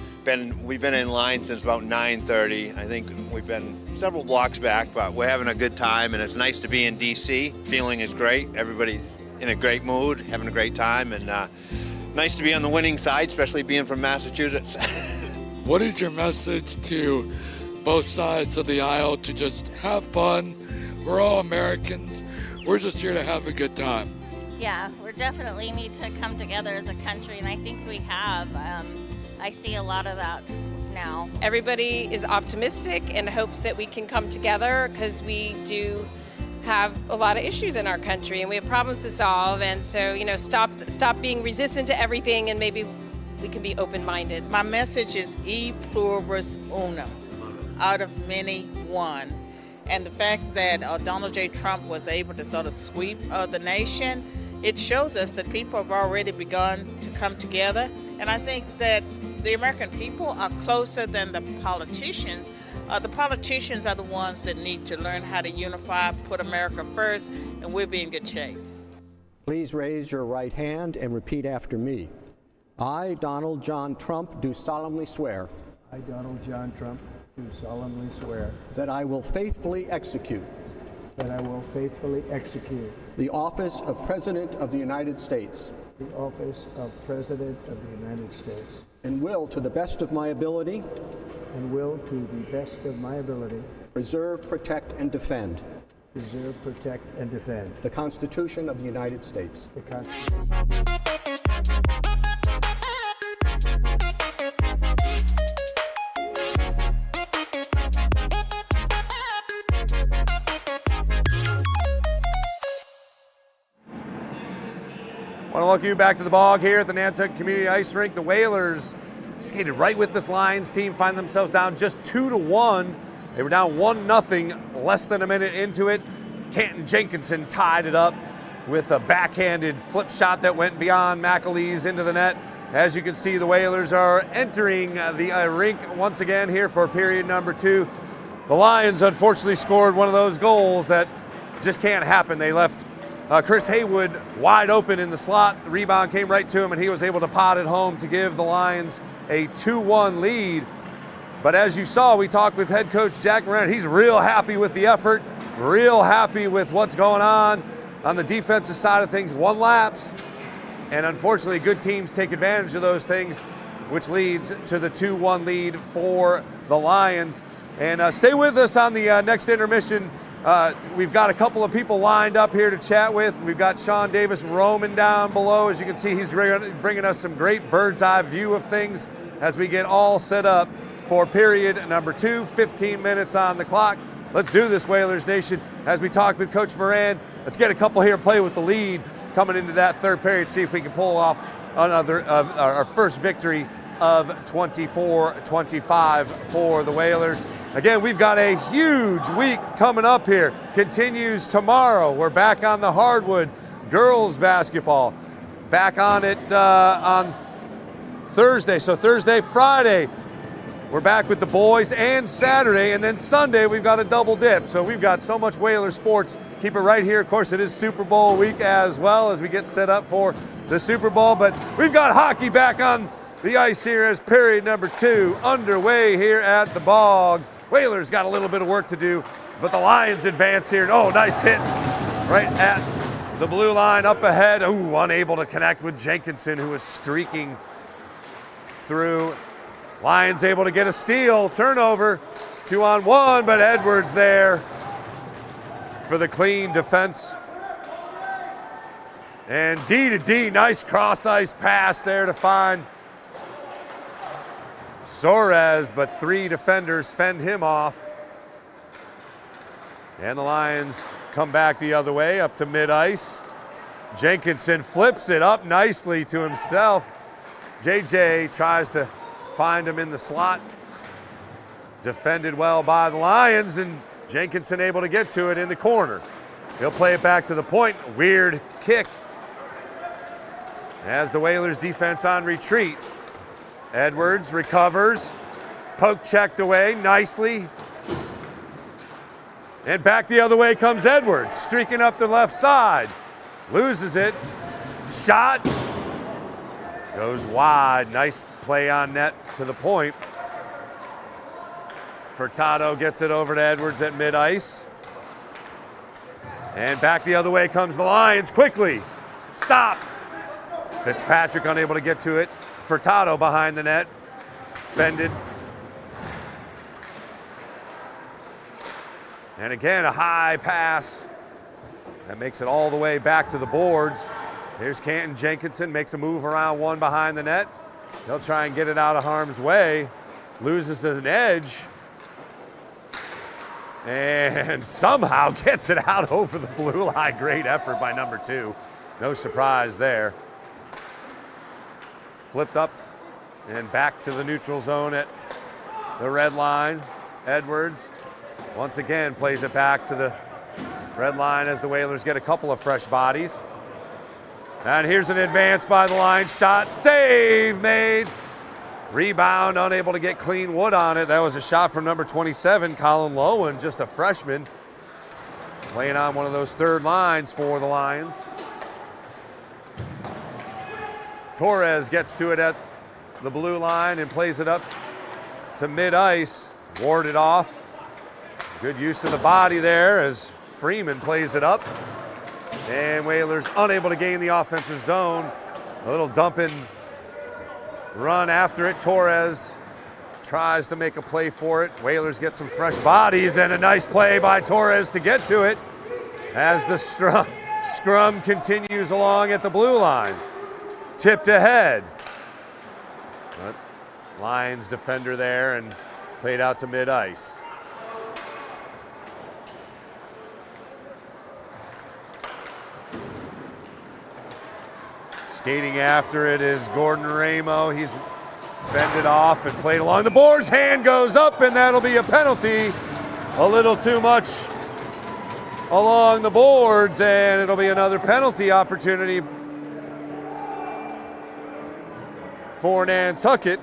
we've been in line since about 9:30. I think we've been several blocks back, but we're having a good time, and it's nice to be in D.C. Feeling is great. Everybody's in a great mood, having a great time, and nice to be on the winning side, especially being from Massachusetts. What is your message to both sides of the aisle to just have fun? We're all Americans. We're just here to have a good time. Yeah, we definitely need to come together as a country, and I think we have. I see a lot of that now. Everybody is optimistic and hopes that we can come together because we do have a lot of issues in our country and we have problems to solve. And so, stop being resistant to everything and maybe we can be open-minded. My message is e pluribus unum, out of many, one. And the fact that Donald J. Trump was able to sort of sweep the nation, it shows us that people have already begun to come together. And I think that the American people are closer than the politicians. The politicians are the ones that need to learn how to unify, put America first, and we'll be in good shape. Please raise your right hand and repeat after me. I, Donald John Trump, do solemnly swear. I, Donald John Trump, do solemnly swear. That I will faithfully execute. That I will faithfully execute. The office of President of the United States. The office of President of the United States. And will, to the best of my ability. And will, to the best of my ability. Preserve, protect, and defend. Preserve, protect, and defend. The Constitution of the United States. The Constitution. I want to welcome you back to the bog here at the Nantucket Community Ice Rink. The Whalers skated right with this Lions team, find themselves down just 2-1. They were down 1-0 less than a minute into it. Canton Jenkinson tied it up with a backhanded flip shot that went beyond McAleese into the net. As you can see, the Whalers are entering the rink once again here for period number 2. The Lions unfortunately scored one of those goals that just can't happen. They left Chris Haywood wide open in the slot. The rebound came right to him, and he was able to pot it home to give the Lions a 2-1 lead. But as you saw, we talked with head coach Jack Moran. He's real happy with the effort, real happy with what's going on the defensive side of things. 1 lapse, and unfortunately, good teams take advantage of those things, which leads to the 2-1 lead for the Lions. And stay with us on the next intermission. We've got a couple of people lined up here to chat with. We've got Sean Davis roaming down below. As you can see, he's bringing us some great bird's eye view of things as we get all set up for period number 2, 15 minutes on the clock. Let's do this, Whalers Nation. As we talk with Coach Moran, let's get a couple here and play with the lead coming into that third period, see if we can pull off our first victory of 24-25 for the Whalers. Again, we've got a huge week coming up here. Continues tomorrow. We're back on the hardwood. Girls basketball. Back on it on Thursday. So Thursday, Friday, we're back with the boys, and Saturday, and then Sunday we've got a double dip. So we've got so much Whaler sports. Keep it right here. Of course, it is Super Bowl week as well as we get set up for the Super Bowl. But we've got hockey back on the ice here as period number 2 underway here at the bog. Whalers got a little bit of work to do, but the Lions advance here. Oh, nice hit right at the blue line up ahead. Ooh, unable to connect with Jenkinson, who was streaking through. Lions able to get a steal, turnover, 2-on-1, but Edwards there for the clean defense. And D to D, nice cross ice pass there to find Soares, but 3 defenders fend him off. And the Lions come back the other way up to mid-ice. Jenkinson flips it up nicely to himself. JJ tries to find him in the slot. Defended well by the Lions, and Jenkinson able to get to it in the corner. He'll play it back to the point. Weird kick as the Whalers defense on retreat. Edwards recovers, poke checked away nicely. And back the other way comes Edwards, streaking up the left side. Loses it, shot, goes wide. Nice play on net to the point. Furtado gets it over to Edwards at mid-ice. And back the other way comes the Lions, quickly, stop. Fitzpatrick unable to get to it. Furtado behind the net, fended And again, a high pass. That makes it all the way back to the boards. Here's Canton Jenkinson, makes a move around one behind the net. He'll try and get it out of harm's way. Loses an edge. And somehow gets it out over the blue line. Great effort by number 2. No surprise there. Flipped up and back to the neutral zone at the red line. Edwards once again plays it back to the red line as the Whalers get a couple of fresh bodies. And here's an advance by the line shot. Save made. Rebound, unable to get clean wood on it. That was a shot from number 27, Colin Lowen, just a freshman, playing on one of those third lines for the Lions. Torres gets to it at the blue line and plays it up to mid-ice. Warded off. Good use of the body there as Freeman plays it up. And Whalers unable to gain the offensive zone. A little dumping run after it. Torres tries to make a play for it. Whalers get some fresh bodies and a nice play by Torres to get to it as the scrum continues along at the blue line. Tipped ahead. But Lions defender there and played out to mid-ice. Skating after it is Gordon Ramo. He's fended off and played along the boards. Hand goes up and that'll be a penalty. A little too much along the boards and it'll be another penalty opportunity for Nantucket.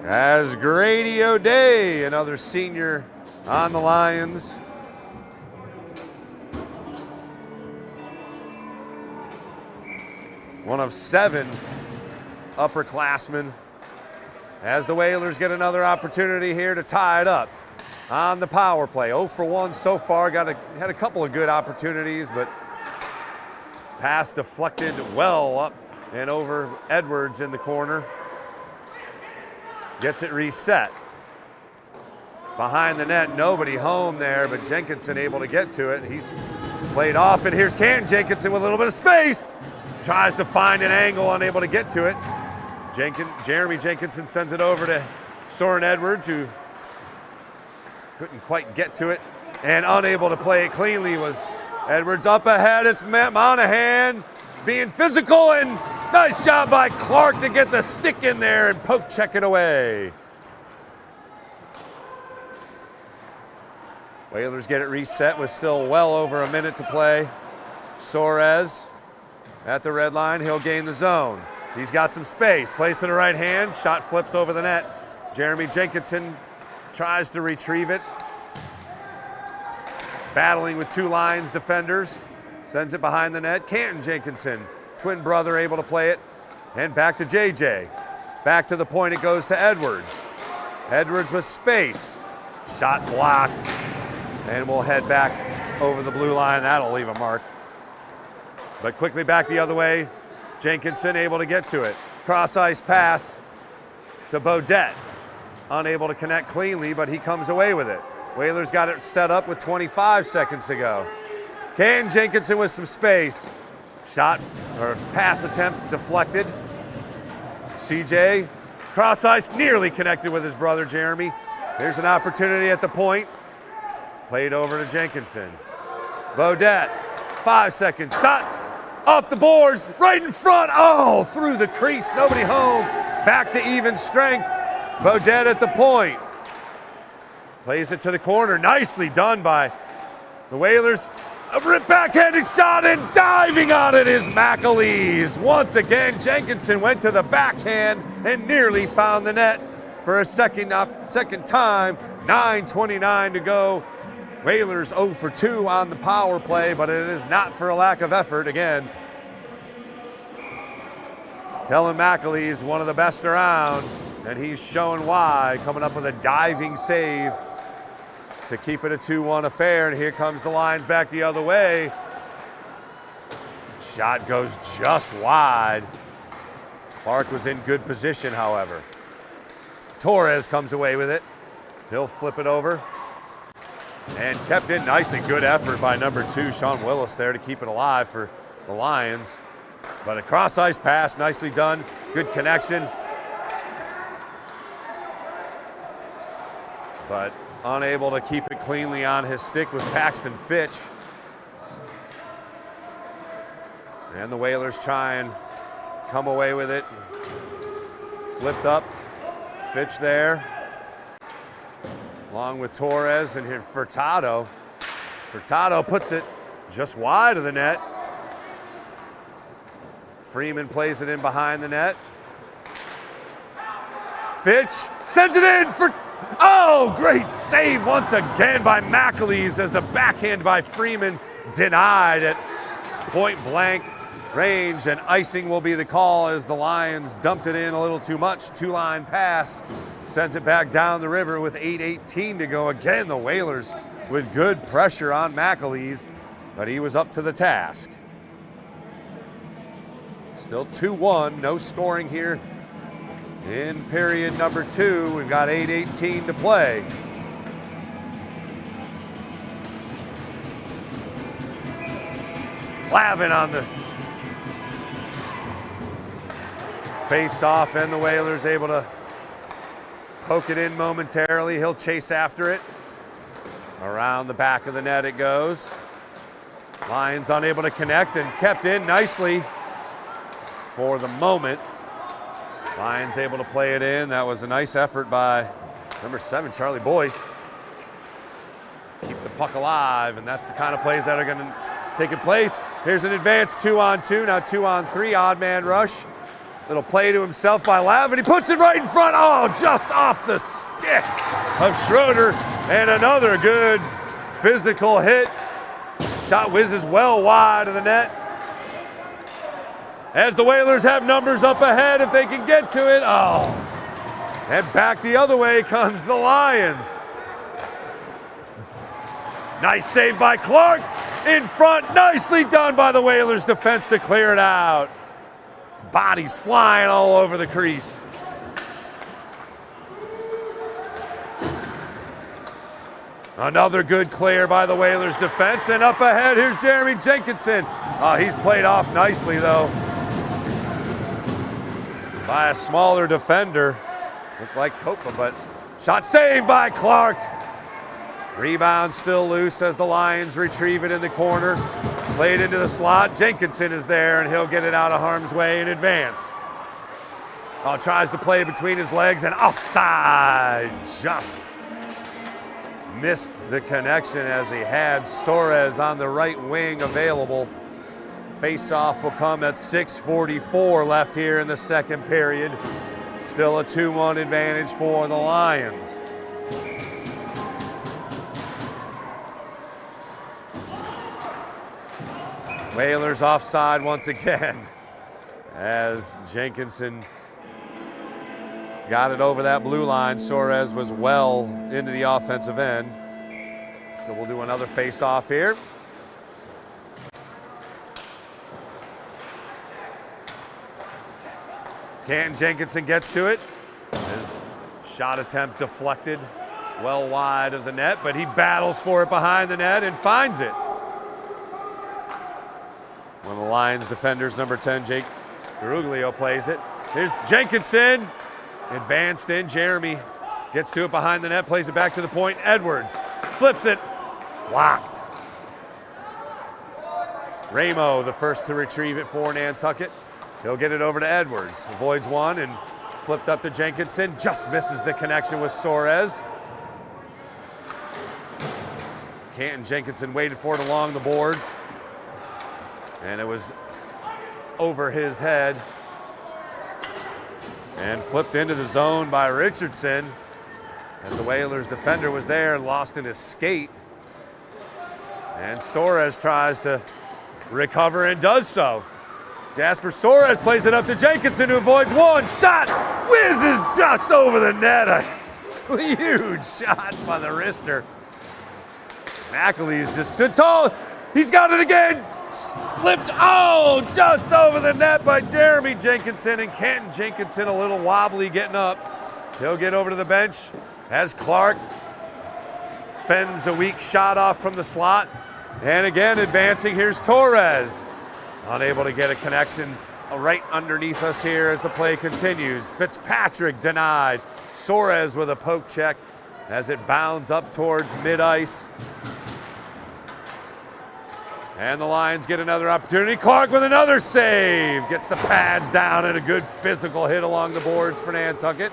As Grady O'Day, another senior on the Lions. One of 7 upperclassmen. As the Whalers get another opportunity here to tie it up on the power play. 0 for 1 so far. Had a couple of good opportunities, but pass deflected well up and over Edwards in the corner. Gets it reset. Behind the net, nobody home there, but Jenkinson able to get to it. He's played off, and here's Canton Jenkinson with a little bit of space. Tries to find an angle, unable to get to it. Jeremy Jenkinson sends it over to Soren Edwards, who couldn't quite get to it, and unable to play it cleanly was Edwards. Up ahead, it's Monahan being physical, and nice job by Clark to get the stick in there and poke check it away. Whalers get it reset with still well over a minute to play. Soares at the red line, he'll gain the zone. He's got some space, plays to the right hand, shot flips over the net. Jeremy Jenkinson tries to retrieve it. Battling with 2 Lions defenders, sends it behind the net. Canton Jenkinson, twin brother, able to play it. And back to JJ. Back to the point, it goes to Edwards. Edwards with space. Shot blocked. And we'll head back over the blue line. That'll leave a mark. But quickly back the other way. Jenkinson able to get to it. Cross ice pass to Beaudet. Unable to connect cleanly, but he comes away with it. Whalers got it set up with 25 seconds to go. Canton Jenkinson with some space. Shot or pass attempt deflected. CJ, cross ice, nearly connected with his brother Jeremy. There's an opportunity at the point. Played over to Jenkinson. Beaudet, 5 seconds. Shot off the boards, right in front. Oh, through the crease, nobody home. Back to even strength. Beaudet at the point. Plays it to the corner. Nicely done by the Whalers. A rip backhanded shot and diving on it is McAleese. Once again, Jenkinson went to the backhand and nearly found the net for a second time. 9:29 to go. Whalers 0 for 2 on the power play, but it is not for a lack of effort. Again, Kellen McAleese, one of the best around, and he's showing why, coming up with a diving save to keep it a 2-1 affair. And here comes the Lions back the other way. Shot goes just wide. Clark was in good position, however. Torres comes away with it. He'll flip it over. And kept in nicely. Good effort by number 2, Sean Willis there to keep it alive for the Lions. But a cross-ice pass, nicely done. Good connection. But unable to keep it cleanly on his stick was Paxton Fitch. And the Whalers try and come away with it. Flipped up. Fitch there. Along with Torres and here Furtado. Furtado puts it just wide of the net. Freeman plays it in behind the net. Fitch sends it in for, oh, great save once again by McAleese as the backhand by Freeman denied at point blank range, and icing will be the call as the Lions dumped it in a little too much. 2-line pass sends it back down the river with 8:18 to go. Again, the Whalers with good pressure on McAleese, but he was up to the task. Still 2-1, no scoring here in period number 2. We've got 8:18 to play. Lavin on the face-off, and the Whalers able to poke it in momentarily. He'll chase after it. Around the back of the net it goes. Lions unable to connect and kept in nicely for the moment. Lions able to play it in. That was a nice effort by number 7, Charlie Boyce. Keep the puck alive, and that's the kind of plays that are going to take place. Here's an advance 2-on-2, now 2-on-3, odd man rush. Little play to himself by Lavin. He puts it right in front. Oh, just off the stick of Schroeder. And another good physical hit. Shot whizzes well wide of the net. As the Whalers have numbers up ahead if they can get to it. Oh, and back the other way comes the Lions. Nice save by Clark. In front, nicely done by the Whalers defense to clear it out. Bodies flying all over the crease. Another good clear by the Whalers defense, and up ahead, here's Jeremy Jenkinson. Oh, he's played off nicely though by a smaller defender. Looked like Copa, but shot saved by Clark. Rebound still loose as the Lions retrieve it in the corner. Played into the slot. Jenkinson is there, and he'll get it out of harm's way in advance. Oh, tries to play between his legs, and offside. Just missed the connection as he had Soares on the right wing available. Face-off will come at 6:44 left here in the second period. Still a 2-1 advantage for the Lions. Whalers offside once again as Jenkinson got it over that blue line. Soares was well into the offensive end. So we'll do another face-off here. Canton Jenkinson gets to it. His shot attempt deflected well wide of the net, but he battles for it behind the net and finds it. One of the Lions defenders, number 10, Jake Garuglio, plays it. Here's Jenkinson, advanced in. Jeremy gets to it behind the net, plays it back to the point. Edwards flips it, blocked. Ramo, the first to retrieve it for Nantucket. He'll get it over to Edwards, avoids one and flipped up to Jenkinson, just misses the connection with Soares. Canton Jenkinson waited for it along the boards, and it was over his head and flipped into the zone by Richardson as the Whalers defender was there and lost in his skate. And Soares tries to recover and does so. Jasper Soares plays it up to Jenkinson, who avoids one. Shot whizzes just over the net. A huge shot by the wrister. McAleese just stood tall. He's got it again. Flipped, oh, just over the net by Jeremy Jenkinson, and Canton Jenkinson a little wobbly getting up. He'll get over to the bench as Clark fends a weak shot off from the slot. And again, advancing, here's Torres. Unable to get a connection right underneath us here as the play continues. Fitzpatrick denied. Suarez with a poke check as it bounds up towards mid-ice. And the Lions get another opportunity. Clark with another save. Gets the pads down and a good physical hit along the boards for Nantucket.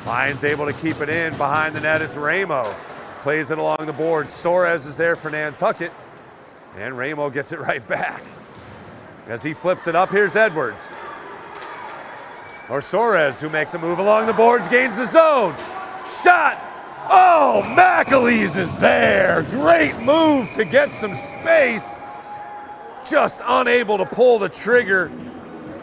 Lions able to keep it in. Behind the net, it's Ramo. Plays it along the board. Suarez is there for Nantucket. And Ramo gets it right back. As he flips it up, here's Edwards. Or Suarez, who makes a move along the boards, gains the zone. Shot! Oh, McAleese is there. Great move to get some space. Just unable to pull the trigger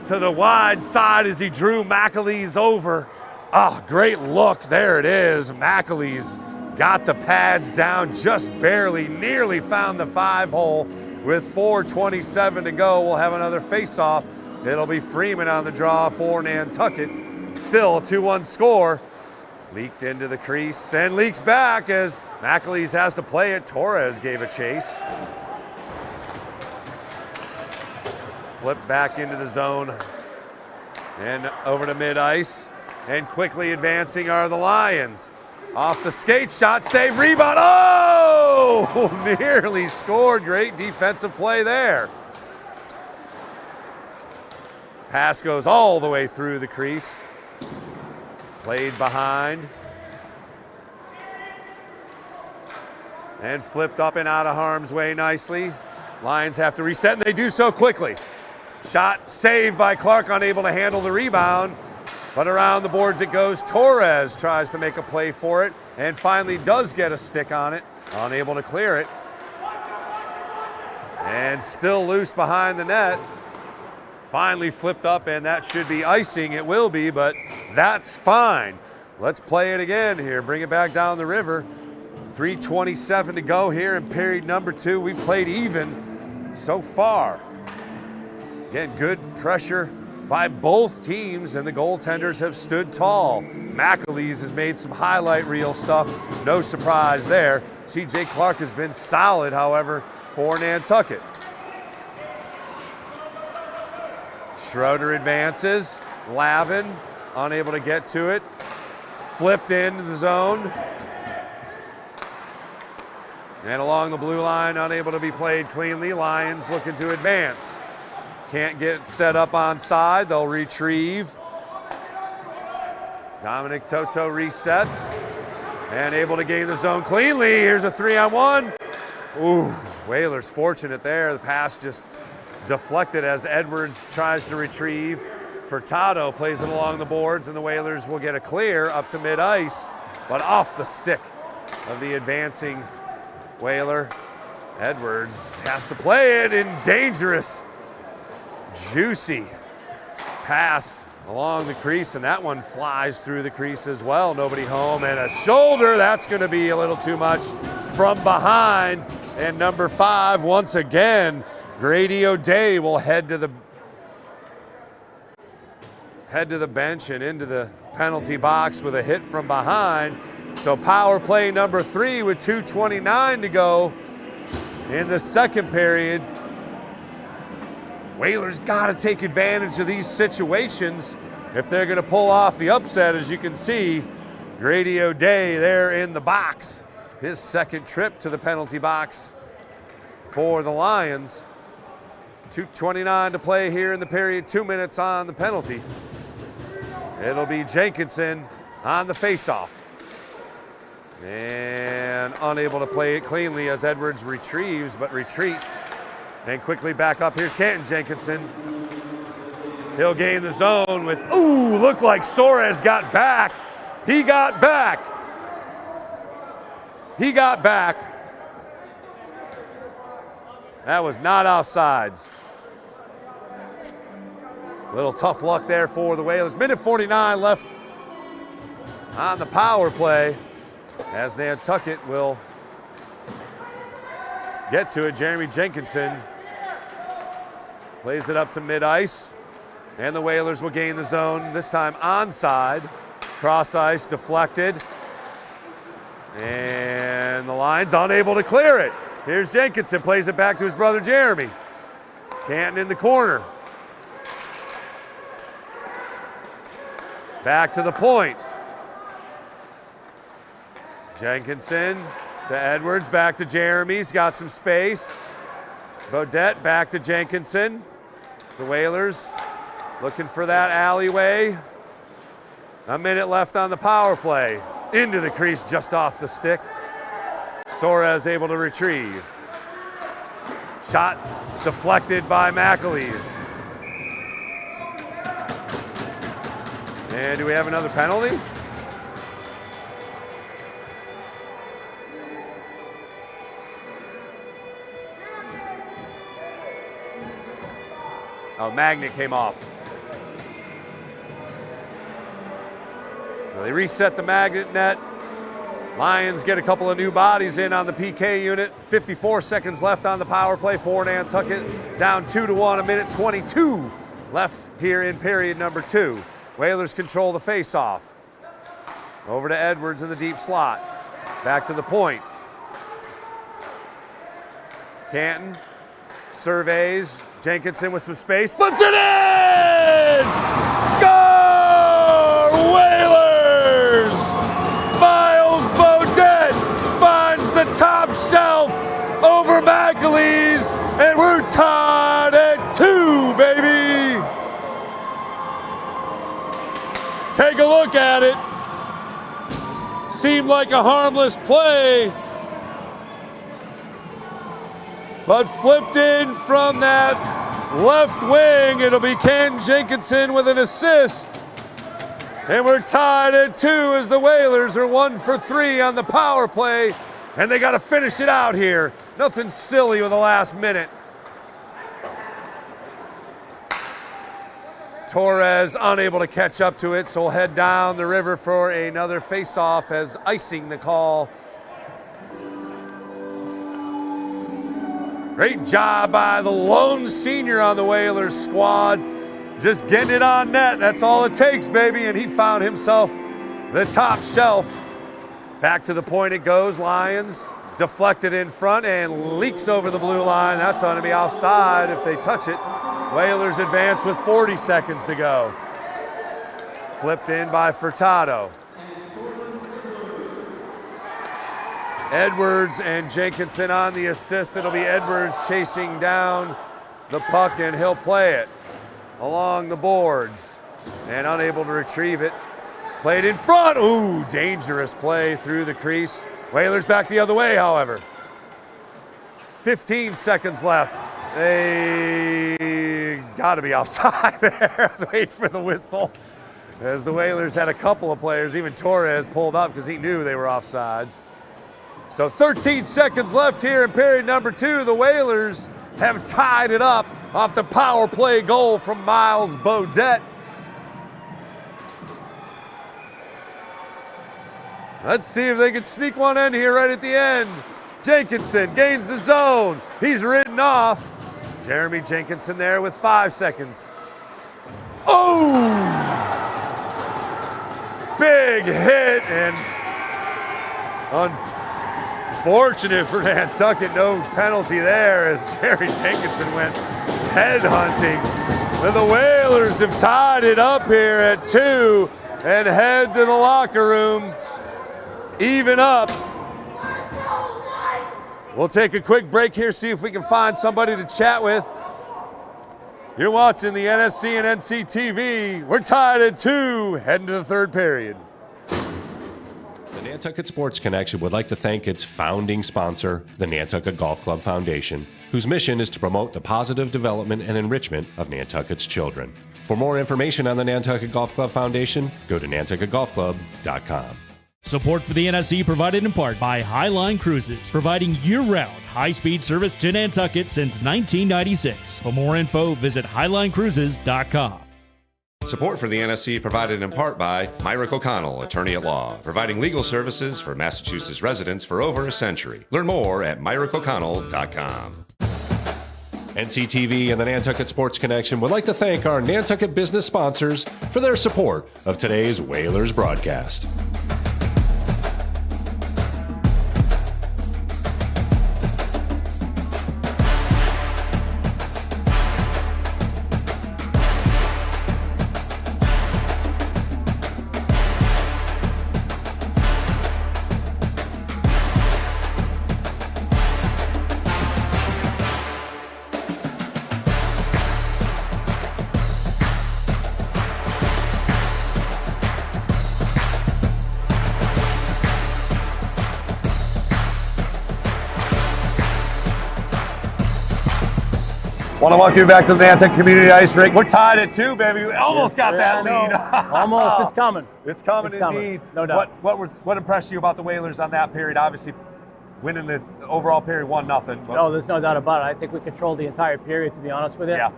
to the wide side as he drew McAleese over. Ah, great look. There it is. McAleese got the pads down just barely, nearly found the 5-hole. With 4:27 to go, we'll have another face-off. It'll be Freeman on the draw for Nantucket. Still a 2-1 score. Leaked into the crease and leaks back as McAleese has to play it. Torres gave a chase. Flip back into the zone and over to mid-ice. And quickly advancing are the Lions. Off the skate shot, save, rebound. Oh! Nearly scored. Great defensive play there. Pass goes all the way through the crease. Played behind. And flipped up and out of harm's way nicely. Lions have to reset, and they do so quickly. Shot saved by Clark, unable to handle the rebound. But around the boards it goes. Torres tries to make a play for it and finally does get a stick on it. Unable to clear it. And still loose behind the net. Finally flipped up, and that should be icing. It will be, but that's fine. Let's play it again here. Bring it back down the river. 3:27 to go here in period number 2. We've played even so far. Again, good pressure by both teams, and the goaltenders have stood tall. McAleese has made some highlight reel stuff. No surprise there. C.J. Clark has been solid, however, for Nantucket. Schroeder advances. Lavin unable to get to it. Flipped into the zone. And along the blue line, unable to be played cleanly. Lions looking to advance. Can't get set up on side. They'll retrieve. Dominic Toto resets. And able to gain the zone cleanly. Here's a 3-on-1. Ooh, Whalers fortunate there. The pass just deflected as Edwards tries to retrieve. Furtado plays it along the boards, and the Whalers will get a clear up to mid-ice, but off the stick of the advancing Whaler. Edwards has to play it in dangerous, juicy pass along the crease, and that one flies through the crease as well. Nobody home, and a shoulder. That's going to be a little too much from behind. And number 5, once again, Grady O'Day will head to the bench and into the penalty box with a hit from behind. So power play number 3 with 2:29 to go in the second period. Whalers got to take advantage of these situations if they're going to pull off the upset. As you can see, Grady O'Day there in the box. His second trip to the penalty box for the Lions. 2:29 to play here in the period, 2 minutes on the penalty. It'll be Jenkinson on the faceoff. And unable to play it cleanly as Edwards retrieves, but retreats. And quickly back up. Here's Canton Jenkinson. He'll gain the zone with, ooh, looked like Suarez got back. He got back. He got back. That was not offsides. Little tough luck there for the Whalers. Minute 49 left on the power play as Nantucket will get to it. Jeremy Jenkinson plays it up to mid-ice, and the Whalers will gain the zone, this time onside. Cross ice deflected, and And the line's unable to clear it. Here's Jenkinson, plays it back to his brother Jeremy. Canton in the corner. Back to the point. Jenkinson to Edwards, back to Jeremy. He's got some space. Bodette back to Jenkinson. The Whalers looking for that alleyway. A minute left on the power play. Into the crease, just off the stick. Soares able to retrieve. Shot deflected by McAleese. And do we have another penalty? Oh, magnet came off. So they reset the magnet net. Lions get a couple of new bodies in on the PK unit. 54 seconds left on the power play for Nantucket. Down 2-1, a minute 22 left here in period number 2. Whalers control the face-off. Over to Edwards in the deep slot. Back to the point. Canton surveys. Jenkinson with some space. Flipped it in! Score! Whalers! Miles Bodette finds the top shelf over McAleese, and we're tied at 2, baby! Take a look at it. Seemed like a harmless play, but flipped in from that left wing. It'll be Ken Jenkinson with an assist. And we're tied at 2 as the Whalers are 1 for 3 on the power play. And they got to finish it out here. Nothing silly with the last minute. Torres unable to catch up to it, so we'll head down the river for another face-off as icing the call. Great job by the lone senior on the Whalers squad. Just getting it on net, that's all it takes, baby, and he found himself the top shelf. Back to the point it goes, Lions deflected in front and leaks over the blue line. That's going to be offside if they touch it. Whalers advance with 40 seconds to go. Flipped in by Furtado. Edwards and Jenkinson on the assist. It'll be Edwards chasing down the puck, and he'll play it along the boards and unable to retrieve it. Played in front. Ooh, dangerous play through the crease. Whalers back the other way, however. 15 seconds left. They got to be offside there. I was waiting for the whistle as the Whalers had a couple of players, even Torres, pulled up because he knew they were offsides. So 13 seconds left here in period number 2. The Whalers have tied it up off the power play goal from Miles Bodette. Let's see if they can sneak one in here right at the end. Jenkinson gains the zone. He's ridden off. Jeremy Jenkinson there with 5 seconds. Oh! Big hit, and unfortunate for Nantucket, no penalty there as Jerry Jenkinson went head hunting. And the Whalers have tied it up here at 2 and head to the locker room. Even up. We'll take a quick break here, see if we can find somebody to chat with. You're watching the NSC and NCTV. We're tied at 2, heading to the third period. The Nantucket Sports Connection would like to thank its founding sponsor, the Nantucket Golf Club Foundation, whose mission is to promote the positive development and enrichment of Nantucket's children. For more information on the Nantucket Golf Club Foundation, go to nantucketgolfclub.com. Support for the NSC provided in part by Highline Cruises, providing year-round high-speed service to Nantucket since 1996. For more info, visit highlinecruises.com. Support for the NSC provided in part by Myrick O'Connell, attorney at law, providing legal services for Massachusetts residents for over a century. Learn more at myrickoconnell.com. NCTV and the Nantucket Sports Connection would like to thank our Nantucket business sponsors for their support of today's Whalers broadcast. Want to welcome you back to the Nantucket Community Ice Rink. We're tied at 2, baby. We almost got that lead. Almost. It's coming. It's coming indeed. No doubt. What impressed you about the Whalers on that period? Obviously, winning the overall period 1-0. No, there's no doubt about it. I think we controlled the entire period, to be honest with you. Yeah.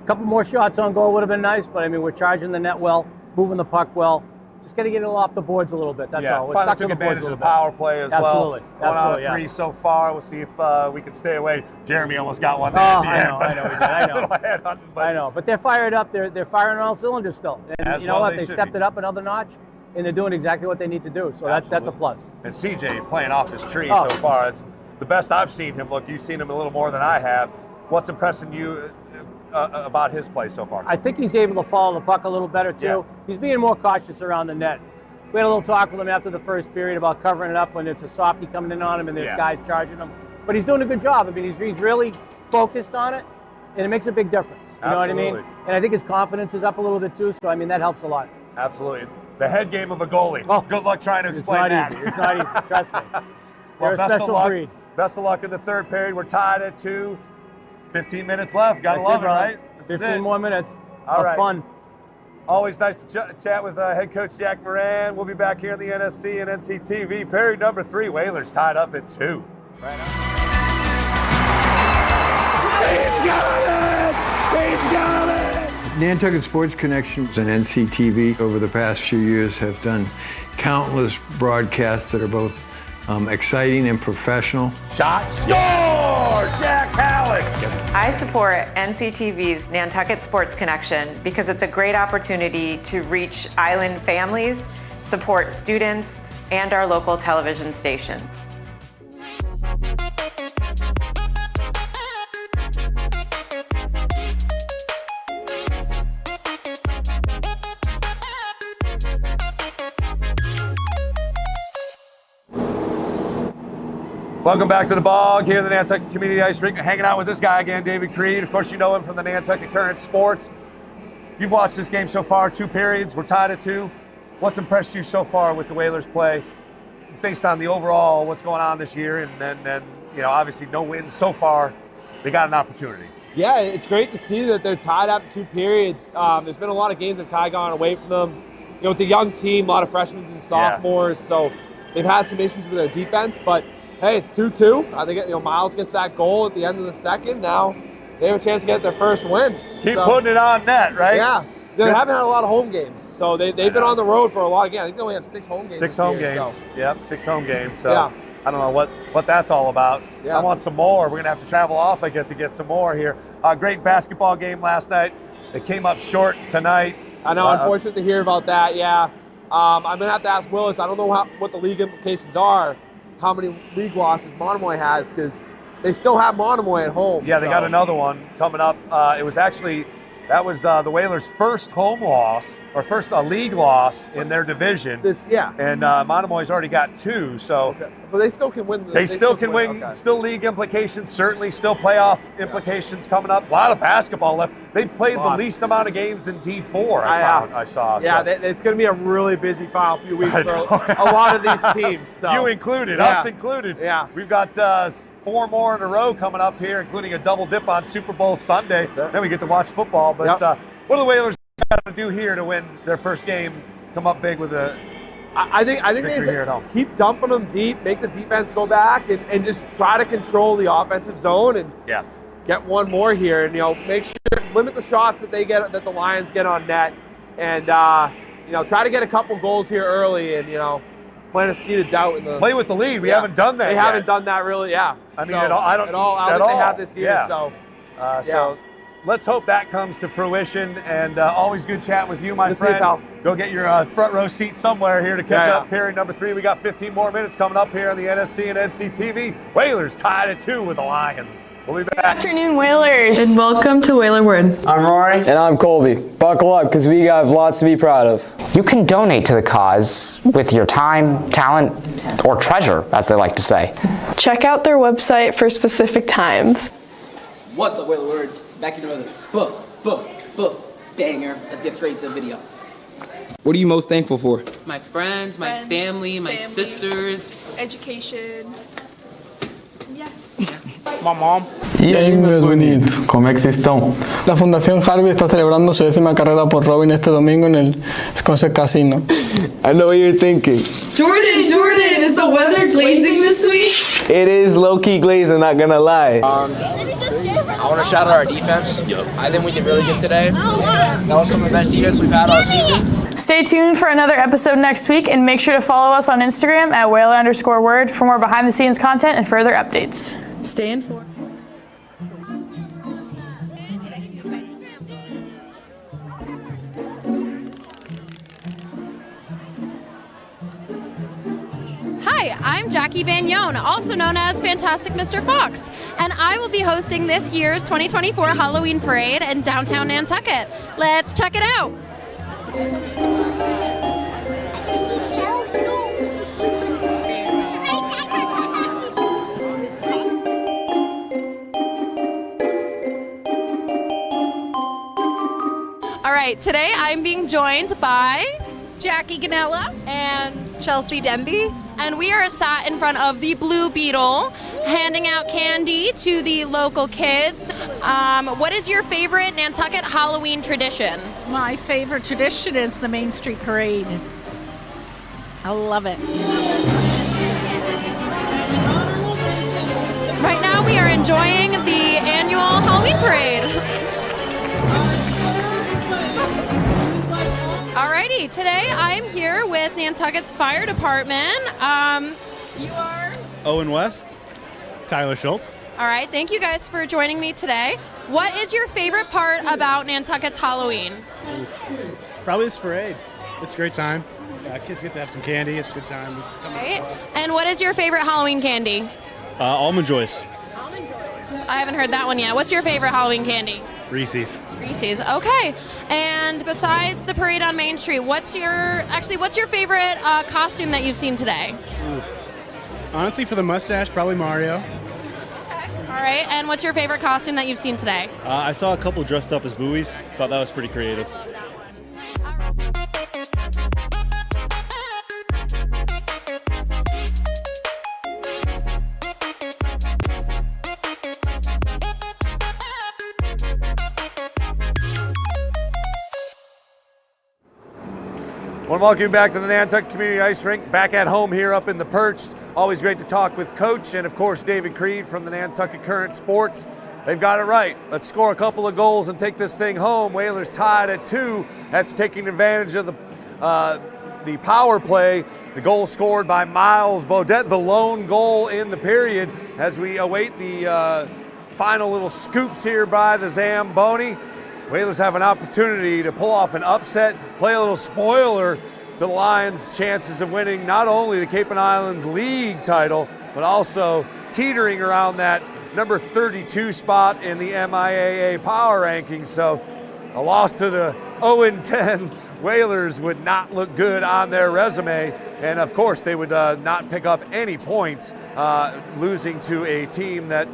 A couple more shots on goal would have been nice, but I mean, we're charging the net well, moving the puck well. Just got to get it off the boards a little bit. That's all. We're finally stuck took on the boards advantage a of the little power play as well. Absolutely. 1 out of 3 so far. We'll see if we can stay away. Jeremy almost got one there Oh, at the end. I know. But they're fired up. They're firing on all cylinders still. And As you know well what? they They should stepped be. it up another notch, and they're doing exactly what they need to do. So that's a plus. And CJ playing off his tree Oh. so far. It's the best I've seen him look. You've seen him a little more than I have. What's impressing you about his play so far? I think he's able to follow the puck a little better, too. Yeah. He's being more cautious around the net. We had a little talk with him after the first period about covering it up when it's a softie coming in on him and there's guys charging him. But he's doing a good job. I mean, he's really focused on it, and it makes a big difference. You know what I mean? And I think his confidence is up a little bit, too. So, I mean, that helps a lot. Absolutely. The head game of a goalie. Good luck trying to explain that. It's not easy. Trust me. Well, They're a best of special luck. breed. Best of luck in the third period. We're tied at 2. 15 minutes left. Gotta That's love it, brother. right? This is 15 it. more minutes All of right. fun. Always nice to chat with head coach Jack Moran. We'll be back here in the NSC and NCTV. Period number 3. Whalers tied up at 2. He's got it! He's got it! Nantucket Sports Connection and NCTV over the past few years have done countless broadcasts that are both exciting and professional. Shot, score! Jack Halleck! I support NCTV's Nantucket Sports Connection because it's a great opportunity to reach island families, support students, and our local television station. Welcome back to the Bog here in the Nantucket Community Ice Rink. Hanging out with this guy again, David Creed. Of course, you know him from the Nantucket Current Sports. You've watched this game so far, 2 periods. We're tied at 2. What's impressed you so far with the Whalers' play, based on the overall what's going on this year, and then you know, obviously no wins so far. They got an opportunity. Yeah, it's great to see that they're tied after 2 periods. There's been a lot of games that have kind of gone away from them. You know, it's a young team, a lot of freshmen and sophomores, so they've had some issues with their defense, but hey, it's 2-2. I think Miles gets that goal at the end of the second. Now they have a chance to get their first win. Keep putting it on net, right? Yeah. They haven't had a lot of home games, so they've been on the road for a lot of games. I think they only have 6 home games. 6 home games. Yep, 6 home games. So Yeah. I don't know what that's all about. Yeah. I want some more. We're going to have to travel off. I get to get some more here. Great basketball game last night. It came up short tonight. I know, unfortunate to hear about that, yeah. I'm going to have to ask Willis. I don't know what the league implications are, how many league losses Monomoy has, because they still have Monomoy at home. Yeah, they got another one coming up. It was actually, that was the Whalers' first home loss, or first league loss in their division. And Monomoy's already got 2, so so they still can win. They still can win. Okay. Still league implications, certainly still playoff implications coming up. A lot of basketball left. They've played the least amount of games in D4. I saw. Yeah, so. it's going to be a really busy final few weeks for a lot of these teams. So. You included, Yeah. us included. Yeah. We've got 4 more in a row coming up here, including a double dip on Super Bowl Sunday. Then we get to watch football. But what do the Whalers got to do here to win their first game? Come up big with a. I think they here at home. keep dumping them deep, make the defense go back, and just try to control the offensive zone and get one more here, and make sure limit the shots that the Lions get on net, and try to get a couple goals here early, and plant a seed of doubt in the play with the lead. We haven't done that. They yet. haven't done that really. Yeah. I mean, So, at all. I don't think they have this year. Yeah. So. So let's hope that comes to fruition. And always good chat with you, my Good to see you, friend. pal. Go get your front row seat somewhere here to catch Yeah, up. Period number 3. We got 15 more minutes coming up here on the NSC and NCTV. Whalers tied at 2 with the Lions. We'll be back. Good afternoon, Whalers. And welcome to Whalerwood. I'm Rory. And I'm Colby. Buckle up, because we have lots to be proud of. You can donate to the cause with your time, talent, or treasure, as they like to say. Check out their website for specific times. What's up, Whalerwood? Back in another banger. Let's get straight to the video. What are you most thankful for? My friends, my family, my sisters. Education. Yeah. My mom. E aí, meus bonitos, como é que vocês estão? La Fundación Harvey está celebrando su 10ª carrera por Robin este domingo en el Sconset Casino. I know what you're thinking. Jordan, is the weather glazing this week? It is low-key glazing, not gonna lie. I want to shout out our defense. I think we did really good today. That was some of the best defense we've had all season. Stay tuned for another episode next week, and make sure to follow us on Instagram at Whaler_word for more behind-the-scenes content and further updates. Stay informed. Hi, I'm Jackie Van Yon, also known as Fantastic Mr. Fox, and I will be hosting this year's 2024 Halloween Parade in downtown Nantucket. Let's check it out. All right, today I'm being joined by Jackie Ganella and Chelsea Denby. And we are sat in front of the Blue Beetle, handing out candy to the local kids. What is your favorite Nantucket Halloween tradition? My favorite tradition is the Main Street Parade. I love it. Right now we are enjoying the annual Halloween Parade. Alrighty, today I'm here with Nantucket's Fire Department. You are? Owen West. Tyler Schultz. All right, thank you guys for joining me today. What is your favorite part about Nantucket's Halloween? Probably this parade. It's a great time. Kids get to have some candy. It's a good time. Right. And what is your favorite Halloween candy? Almond Joys. Almond Joys. I haven't heard that one yet. What's your favorite Halloween candy? Reese's. Reese's. Okay. And besides the parade on Main Street, what's your favorite costume that you've seen today? Oof. Honestly, for the mustache, probably Mario. Okay. All right. And what's your favorite costume that you've seen today? I saw a couple dressed up as buoys. Thought that was pretty creative. I love that one. I want to welcome you back to the Nantucket Community Ice Rink, back at home here up in the Perch. Always great to talk with Coach and, of course, David Creed from the Nantucket Current Sports. They've got it right. Let's score a couple of goals and take this thing home. Whalers tied at 2 after taking advantage of the power play. The goal scored by Miles Beaudet, the lone goal in the period, as we await the final little scoops here by the Zamboni. Whalers have an opportunity to pull off an upset, play a little spoiler to the Lions' chances of winning not only the Cape and Islands League title, but also teetering around that number 32 spot in the MIAA power rankings. So a loss to the 0-10 Whalers would not look good on their resume. And of course, they would not pick up any points losing to a team that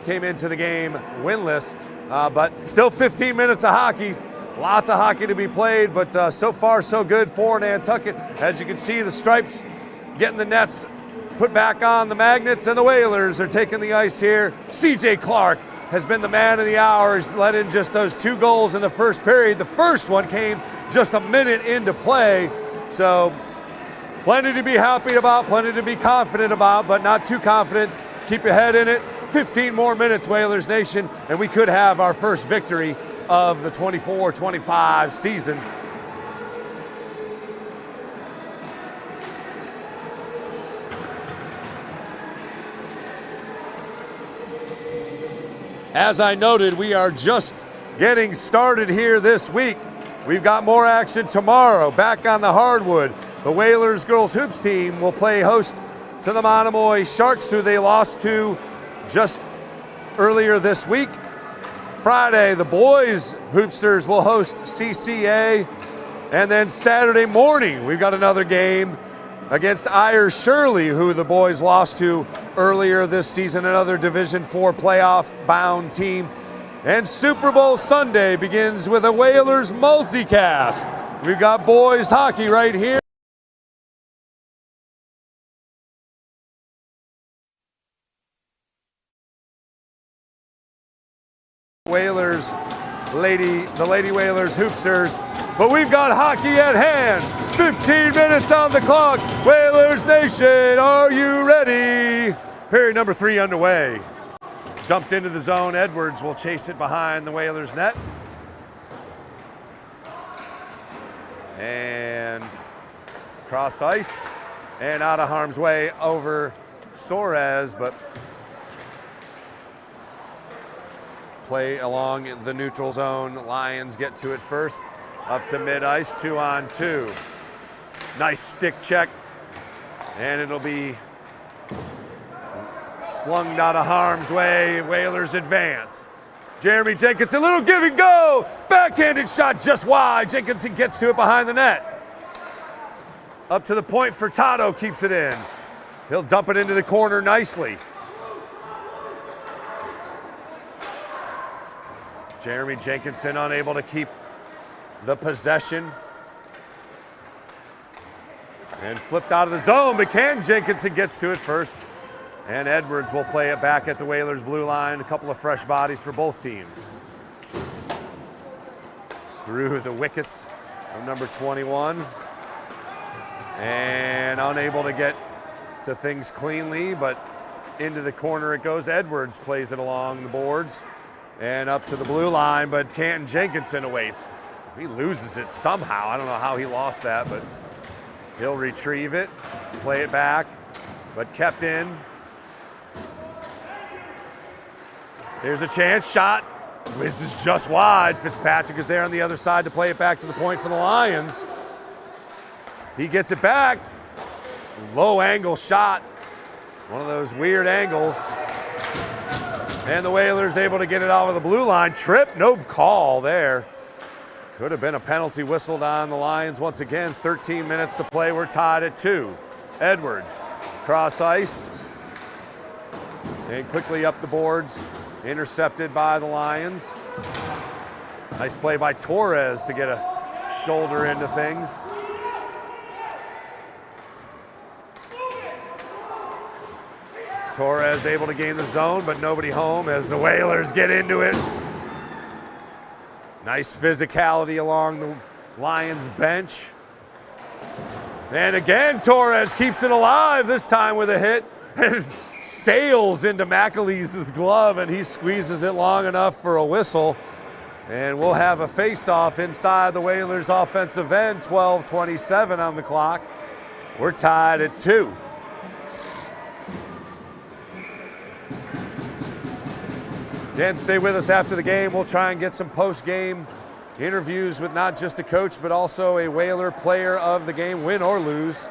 came into the game winless. But still 15 minutes of hockey. Lots of hockey to be played, but so far so good for Nantucket. As you can see, the Stripes getting the nets put back on the magnets, and the Whalers are taking the ice here. CJ Clark has been the man of the hour. He's let in just those 2 goals in the first period. The first one came just a minute into play. So plenty to be happy about, plenty to be confident about, but not too confident. Keep your head in it. 15 more minutes, Whalers Nation, and we could have our first victory of the 24-25 season. As I noted, we are just getting started here this week. We've got more action tomorrow, back on the hardwood. The Whalers girls hoops team will play host to the Monomoy Sharks, who they lost to just earlier this week. Friday, the boys hoopsters will host CCA. And then Saturday morning, we've got another game against Ayers Shirley, who the boys lost to earlier this season, another Division IV playoff-bound team. And Super Bowl Sunday begins with a Whalers multicast. We've got boys hockey right here. Whalers, the Lady Whalers Hoopsters, but we've got hockey at hand. 15 minutes on the clock. Whalers Nation, are you ready? Period number 3 underway. Dumped into the zone. Edwards will chase it behind the Whalers net. And cross ice and out of harm's way over Soares, but play along the neutral zone. Lions get to it first. Up to mid-ice, 2-on-2. Nice stick check. And it'll be flung out of harm's way. Whalers advance. Jeremy Jenkinson, little give and go. Backhanded shot just wide. Jenkinson gets to it behind the net. Up to the point for Furtado, keeps it in. He'll dump it into the corner nicely. Jeremy Jenkinson unable to keep the possession. And flipped out of the zone, but Jenkinson gets to it first. And Edwards will play it back at the Whalers blue line. A couple of fresh bodies for both teams. Through the wickets of number 21. And unable to get to things cleanly, but into the corner it goes. Edwards plays it along the boards and up to the blue line, but Canton Jenkinson awaits. He loses it somehow. I don't know how he lost that, but he'll retrieve it, play it back, but kept in. Here's a chance, shot. Whizzes just wide. Fitzpatrick is there on the other side to play it back to the point for the Lions. He gets it back. Low angle shot. One of those weird angles. And the Whalers able to get it out of the blue line. Trip, no call there. Could have been a penalty whistled on the Lions once again. 13 minutes to play. We're tied at 2. Edwards, cross ice. And quickly up the boards. Intercepted by the Lions. Nice play by Torres to get a shoulder into things. Torres able to gain the zone, but nobody home as the Whalers get into it. Nice physicality along the Lions bench. And again, Torres keeps it alive, this time with a hit. And sails into McAleese's glove, and he squeezes it long enough for a whistle. And we'll have a face-off inside the Whalers' offensive end, 12:27 on the clock. We're tied at 2. Again, stay with us after the game. We'll try and get some post-game interviews with not just a coach, but also a Whaler player of the game, win or lose.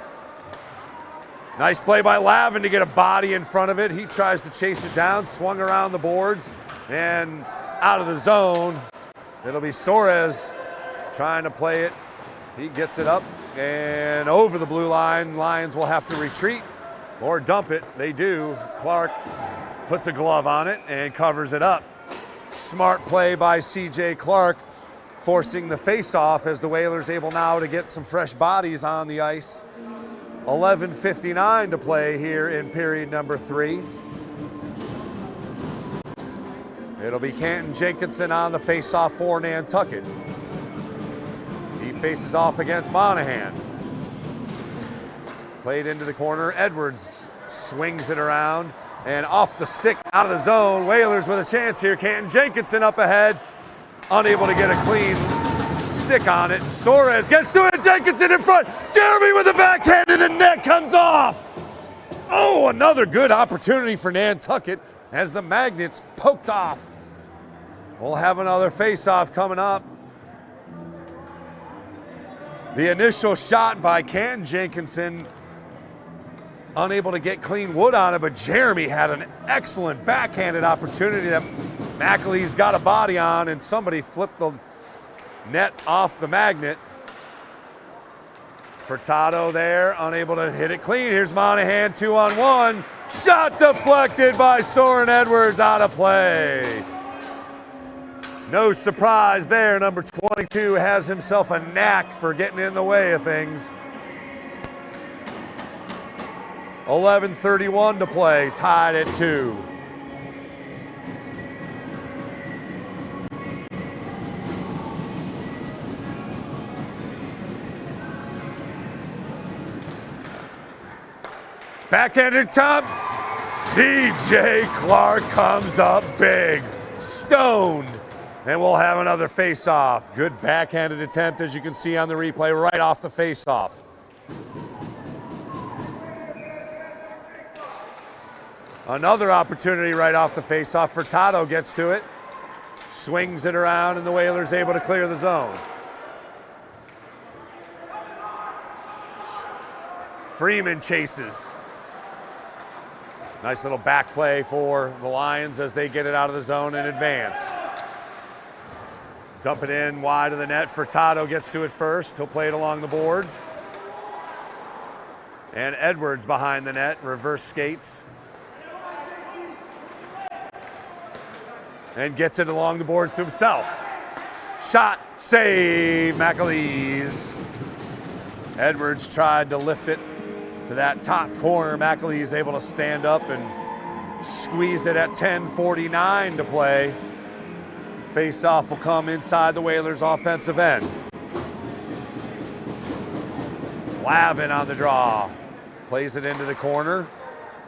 Nice play by Lavin to get a body in front of it. He tries to chase it down, swung around the boards, and out of the zone. It'll be Soares trying to play it. He gets it up and over the blue line. Lions will have to retreat or dump it. They do. Clark puts a glove on it and covers it up. Smart play by C.J. Clark, forcing the face-off as the Whalers able now to get some fresh bodies on the ice. 11:59 to play here in period number 3. It'll be Canton Jenkinson on the face-off for Nantucket. He faces off against Monahan. Played into the corner. Edwards swings it around. And off the stick, out of the zone. Whalers with a chance here. Canton Jenkinson up ahead. Unable to get a clean stick on it. Soares gets to it. Jenkinson in front. Jeremy with the backhand and the net comes off. Oh, another good opportunity for Nantucket as the Magnets poked off. We'll have another face-off coming up. The initial shot by Canton Jenkinson, unable to get clean wood on it, but Jeremy had an excellent backhanded opportunity that McAlee's got a body on, and somebody flipped the net off the magnet. Furtado there, unable to hit it clean. Here's Monahan, 2-on-1. Shot deflected by Soren Edwards, out of play. No surprise there. Number 22 has himself a knack for getting in the way of things. 11:31 to play, tied at 2. Backhanded top. C.J. Clark comes up big. Stoned. And we'll have another face-off. Good backhanded attempt, as you can see on the replay, right off the face-off. Another opportunity right off the face-off. Furtado gets to it. Swings it around, and the Whalers able to clear the zone. Freeman chases. Nice little back play for the Lions as they get it out of the zone in advance. Dump it in wide of the net. Furtado gets to it first. He'll play it along the boards. And Edwards behind the net, reverse skates. And gets it along the boards to himself. Shot, save, McAleese. Edwards tried to lift it to that top corner. McAleese able to stand up and squeeze it at 10:49 to play. Face-off will come inside the Whalers' offensive end. Lavin on the draw. Plays it into the corner.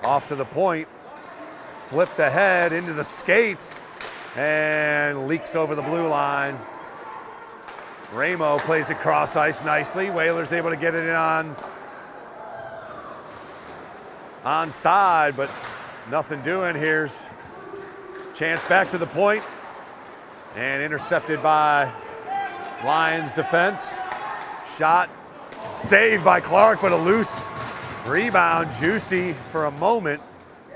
Off to the point. Flipped ahead into the skates. And leaks over the blue line. Ramo plays it cross ice nicely. Whalers able to get it in onside, but nothing doing. Here's chance back to the point. And intercepted by Lions defense. Shot saved by Clark, but a loose rebound. Juicy for a moment.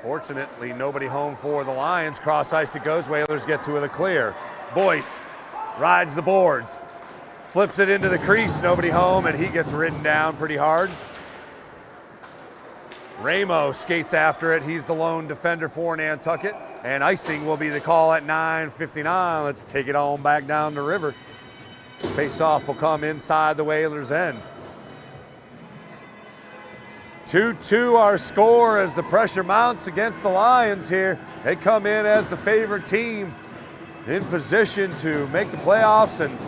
Fortunately, nobody home for the Lions. Cross ice it goes. Whalers get to the clear. Boyce rides the boards. Flips it into the crease. Nobody home, and he gets ridden down pretty hard. Ramo skates after it. He's the lone defender for Nantucket. And icing will be the call at 9:59. Let's take it on back down the river. Face-off will come inside the Whalers' end. 2-2 our score as the pressure mounts against the Lions here. They come in as the favorite team in position to make the playoffs and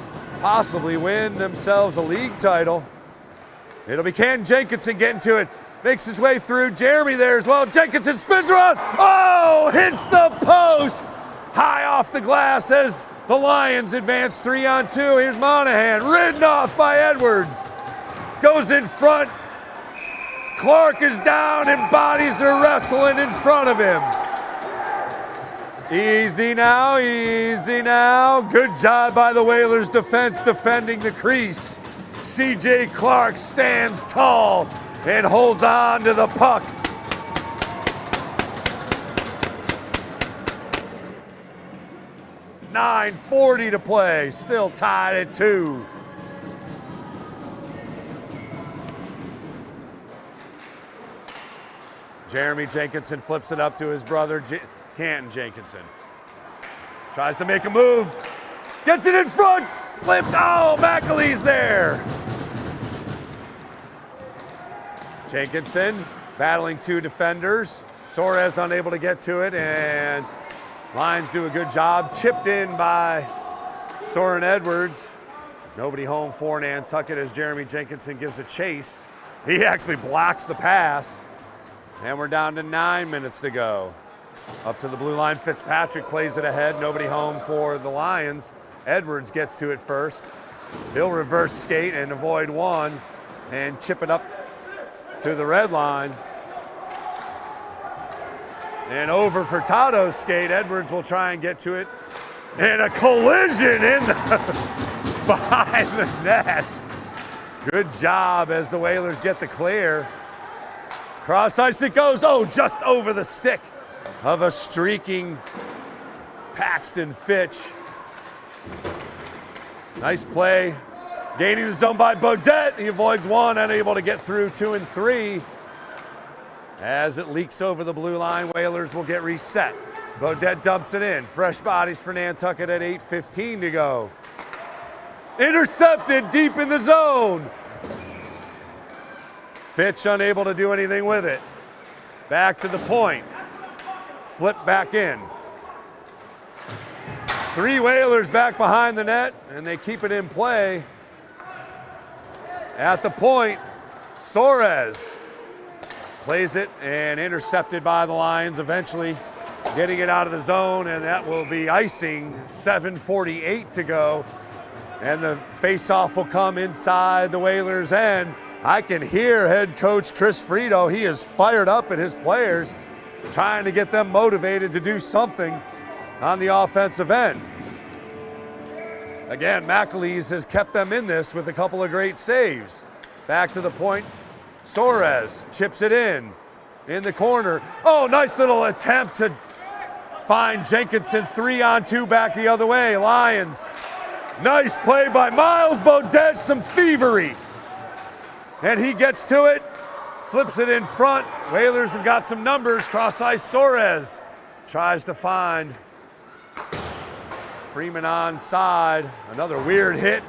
possibly win themselves a league title. It'll be Ken Jenkinson getting to it. Makes his way through. Jeremy there as well. Jenkinson spins around. Oh, hits the post. High off the glass as the Lions advance 3-on-2. Here's Monahan, ridden off by Edwards. Goes in front. Clark is down and bodies are wrestling in front of him. Easy now, easy now. Good job by the Whalers defense defending the crease. C.J. Clark stands tall and holds on to the puck. .940 to play, still tied at 2. Jeremy Jenkinson flips it up to his brother, Canton Jenkinson. Tries to make a move. Gets it in front, flipped, oh, McAleese there. Jenkinson battling 2 defenders. Soares unable to get to it, and Lions do a good job. Chipped in by Soren Edwards. Nobody home for Nantucket as Jeremy Jenkinson gives a chase. He actually blocks the pass. And we're down to 9 minutes to go. Up to the blue line, Fitzpatrick plays it ahead. Nobody home for the Lions. Edwards gets to it first. He'll reverse skate and avoid one and chip it up to the red line. And over for Furtado's skate. Edwards will try and get to it. And a collision in behind the net. Good job as the Whalers get the clear. Cross ice it goes, oh, just over the stick of a streaking Paxton Fitch. Nice play. Gaining the zone by Beaudet. He avoids one, unable to get through 2 and 3. As it leaks over the blue line, Whalers will get reset. Beaudet dumps it in. Fresh bodies for Nantucket at 8:15 to go. Intercepted deep in the zone. Fitch unable to do anything with it. Back to the point. Flip back in. 3 Whalers back behind the net, and they keep it in play. At the point, Soares Plays it and intercepted by the Lions, eventually getting it out of the zone, and that will be icing. 7:48 to go. And the face-off will come inside the Whalers' end. I can hear head coach Chris Frito. He is fired up at his players, trying to get them motivated to do something on the offensive end. Again, McAleese has kept them in this with a couple of great saves. Back to the point, Soares chips it in the corner. Oh, nice little attempt to find Jenkinson, 3-on-2 back the other way. Lions. Nice play by Miles Beaudet, some thievery. And he gets to it, flips it in front. Whalers have got some numbers. Cross ice, Soares tries to find Freeman onside. Another weird hit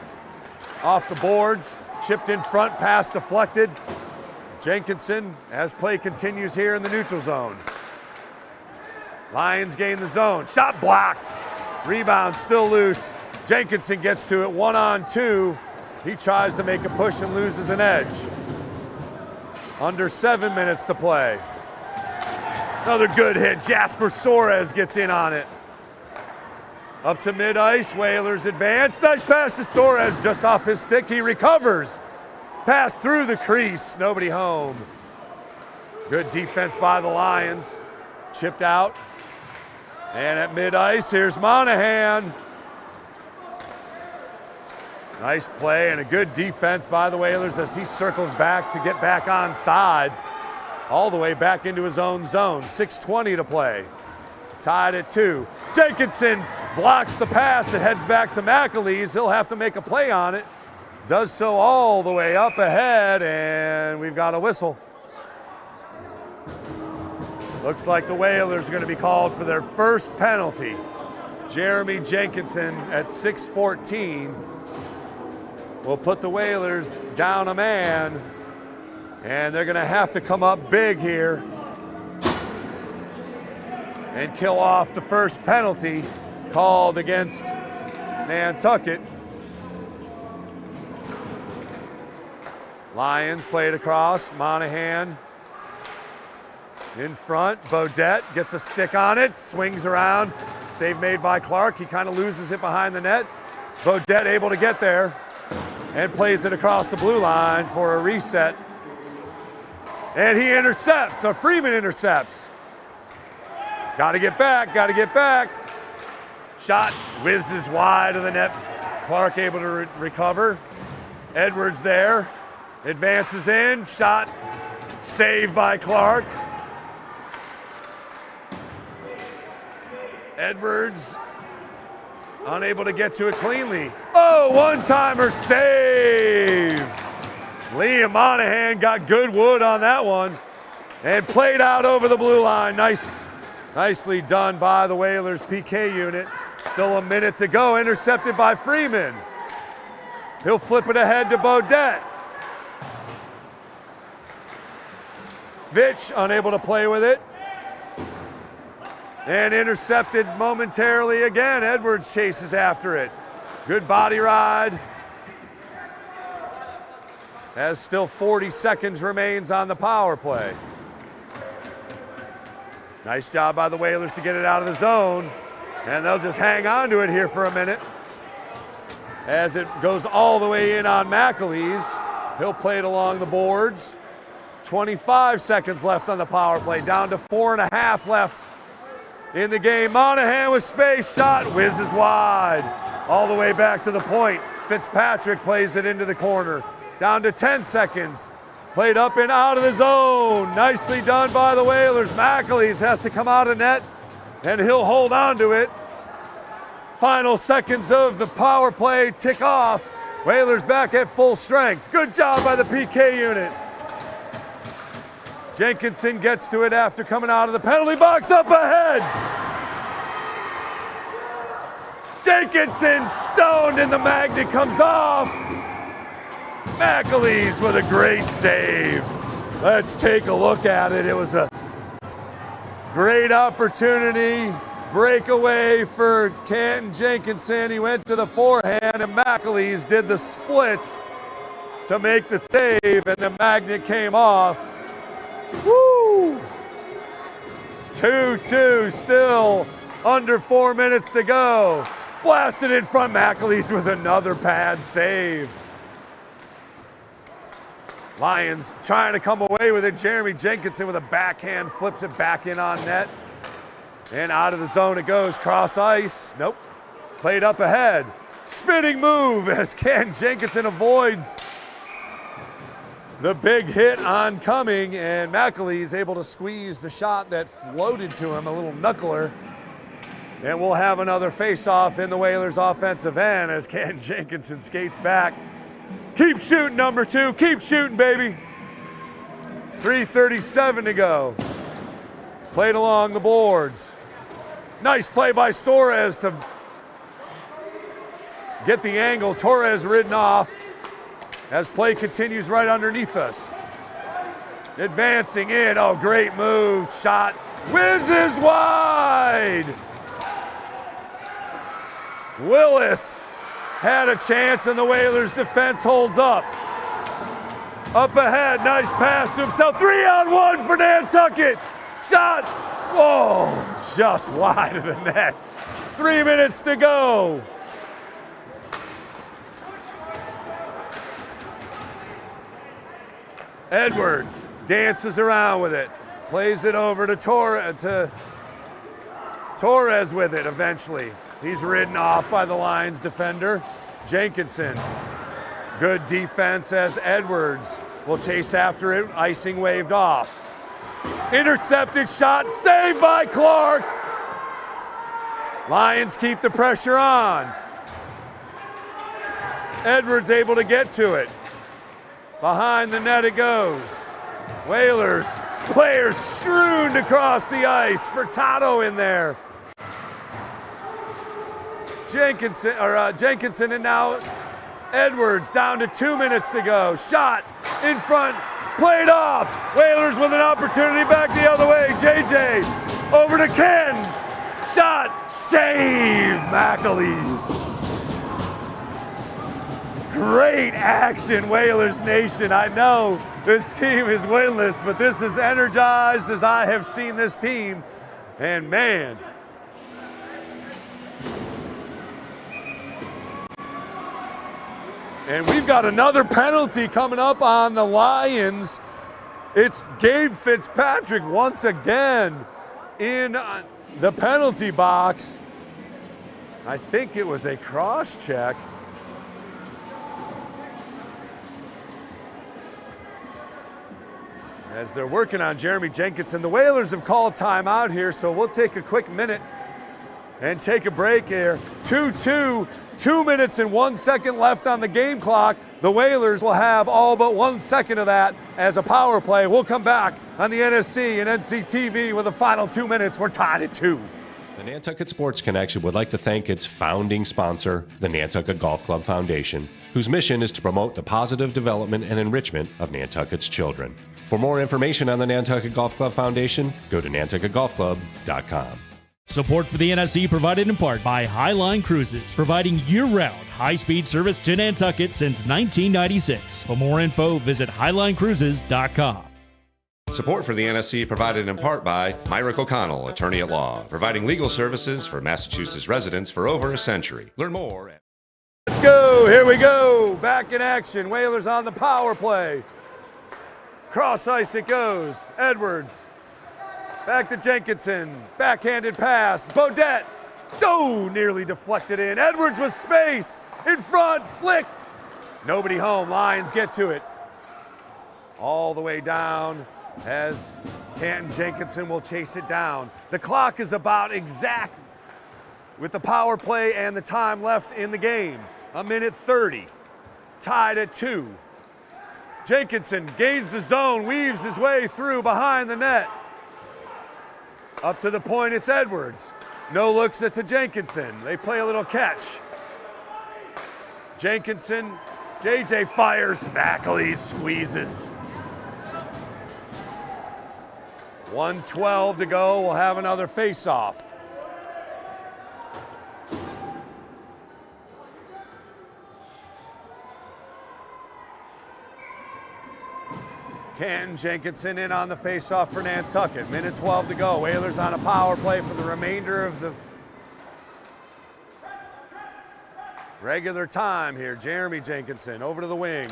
off the boards. Chipped in front, pass deflected. Jenkinson, as play continues here in the neutral zone. Lions gain the zone. Shot blocked. Rebound still loose. Jenkinson gets to it, 1-on-2. He tries to make a push and loses an edge. Under 7 minutes to play. Another good hit. Jasper Soares gets in on it. Up to mid-ice, Whalers advance. Nice pass to Soares, just off his stick. He recovers. Pass through the crease, nobody home. Good defense by the Lions. Chipped out. And at mid-ice, here's Monahan. Nice play and a good defense by the Whalers as he circles back to get back onside. All the way back into his own zone. 6:20 to play. Tied at 2. Jenkinson blocks the pass. It heads back to McAleese. He'll have to make a play on it. Does so all the way up ahead, and we've got a whistle. Looks like the Whalers are going to be called for their first penalty. Jeremy Jenkinson at 6:14 will put the Whalers down a man, and they're going to have to come up big here and kill off the first penalty called against Nantucket. Lions play it across. Monahan in front. Beaudet gets a stick on it, swings around. Save made by Clark. He kind of loses it behind the net. Beaudet able to get there and plays it across the blue line for a reset. And he intercepts, so Freeman intercepts. Got to get back, got to get back. Shot whizzes wide of the net. Clark able to recover. Edwards there, advances in, shot saved by Clark. Edwards unable to get to it cleanly. Oh, one-timer save. Liam Monahan got good wood on that one and played out over the blue line. Nicely done by the Whalers PK unit. Still a minute to go, intercepted by Freeman. He'll flip it ahead to Beaudet. Fitch unable to play with it. And intercepted momentarily again. Edwards chases after it. Good body ride. As still 40 seconds remains on the power play. Nice job by the Whalers to get it out of the zone. And they'll just hang on to it here for a minute. As it goes all the way in on McAleese. He'll play it along the boards. 25 seconds left on the power play. Down to 4.5 left in the game. Monahan with space, shot whizzes wide. All the way back to the point. Fitzpatrick plays it into the corner. Down to 10 seconds. Played up and out of the zone. Nicely done by the Whalers. McAleese has to come out of net, and he'll hold on to it. Final seconds of the power play tick off. Whalers back at full strength. Good job by the PK unit. Jenkinson gets to it after coming out of the penalty box, up ahead. Jenkinson stoned and the magnet comes off. McAleese with a great save. Let's take a look at it. It was a great opportunity. Breakaway for Canton Jenkinson. He went to the forehand and McAleese did the splits to make the save, and the magnet came off. Woo! 2-2, still under 4 minutes to go. Blasted in front, McAleese with another pad save. Lions trying to come away with it. Jeremy Jenkinson with a backhand, flips it back in on net. And out of the zone it goes, cross ice. Nope, played up ahead. Spinning move as Ken Jenkinson avoids the big hit oncoming, and McAleese able to squeeze the shot that floated to him, a little knuckler. And we'll have another face-off in the Whalers' offensive end as Ken Jenkinson skates back. Keep shooting, number 2. Keep shooting, baby. 3:37 to go. Played along the boards. Nice play by Torres to get the angle. Torres ridden off as play continues right underneath us. Advancing in. Oh, great move. Shot whizzes wide. Willis had a chance and the Whalers defense holds up. Up ahead, nice pass to himself. 3-on-1 for Nantucket. Shot, whoa, just wide of the net. 3 minutes to go. Edwards dances around with it. Plays it over to Torres with it eventually. He's ridden off by the Lions defender. Jenkinson, good defense as Edwards will chase after it, icing waved off. Intercepted shot, saved by Clark. Lions keep the pressure on. Edwards able to get to it. Behind the net it goes. Whalers, players strewn across the ice. Furtado in there. Jenkinson and now Edwards down to 2 minutes to go. Shot in front, played off. Whalers with an opportunity back the other way. JJ over to Ken. Shot, save, McAleese. Great action, Whalers Nation. I know this team is winless, but this is energized as I have seen this team. And man, and we've got another penalty coming up on the Lions. It's Gabe Fitzpatrick once again in the penalty box. I think it was a cross check. As they're working on Jeremy Jenkinson. The Whalers have called timeout here, so we'll take a quick minute and take a break here. 2-2. 2 minutes and 1 second left on the game clock. The Whalers will have all but 1 second of that as a power play. We'll come back on the NSC and NCTV with the final 2 minutes. We're tied at 2. The Nantucket Sports Connection would like to thank its founding sponsor, the Nantucket Golf Club Foundation, whose mission is to promote the positive development and enrichment of Nantucket's children. For more information on the Nantucket Golf Club Foundation, go to nantucketgolfclub.com. Support for the NSC provided in part by Highline Cruises, providing year-round high-speed service to Nantucket since 1996. For more info, visit highlinecruises.com. Support for the NSC provided in part by Myrick O'Connell, attorney at law, providing legal services for Massachusetts residents for over a century. Learn more at... Let's go, here we go, back in action. Whalers on the power play. Cross ice it goes, Edwards. Back to Jenkinson, backhanded pass, Bodette, oh, nearly deflected in. Edwards with space, in front, flicked. Nobody home, Lions get to it. All the way down as Canton Jenkinson will chase it down. The clock is about exact with the power play and the time left in the game. 1:30, tied at 2. Jenkinson gains the zone, weaves his way through behind the net. Up to the point, it's Edwards. No looks at to Jenkinson. They play a little catch. Jenkinson, JJ fires, McAleese squeezes. 1:12 to go, we'll have another face-off. Canton Jenkinson in on the faceoff for Nantucket. Minute 12 to go. Whalers on a power play for the remainder of the regular time here. Jeremy Jenkinson over to the wing.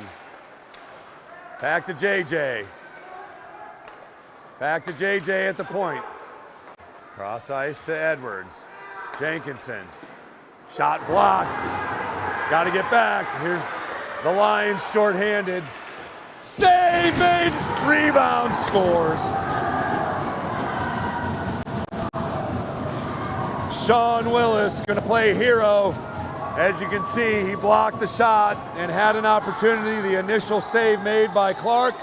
Back to JJ. Back to JJ at the point. Cross ice to Edwards. Jenkinson. Shot blocked. Got to get back. Here's the Lions shorthanded. Save made. Rebound, scores. Sean Willis going to play hero. As you can see, he blocked the shot and had an opportunity. The initial save made by Clark.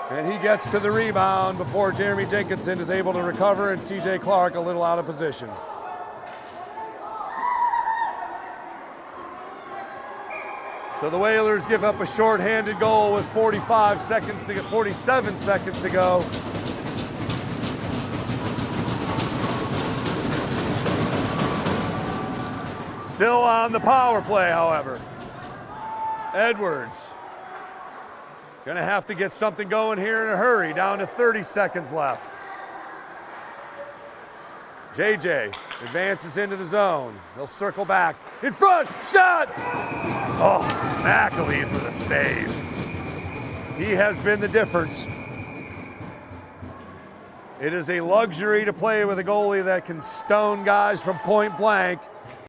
And he gets to the rebound before Jeremy Jenkinson is able to recover, and CJ Clark a little out of position. So the Whalers give up a shorthanded goal with 47 seconds to go. Still on the power play, however. Edwards gonna have to get something going here in a hurry, down to 30 seconds left. JJ advances into the zone. He'll circle back. In front, shot! Oh, McAleese with a save. He has been the difference. It is a luxury to play with a goalie that can stone guys from point blank,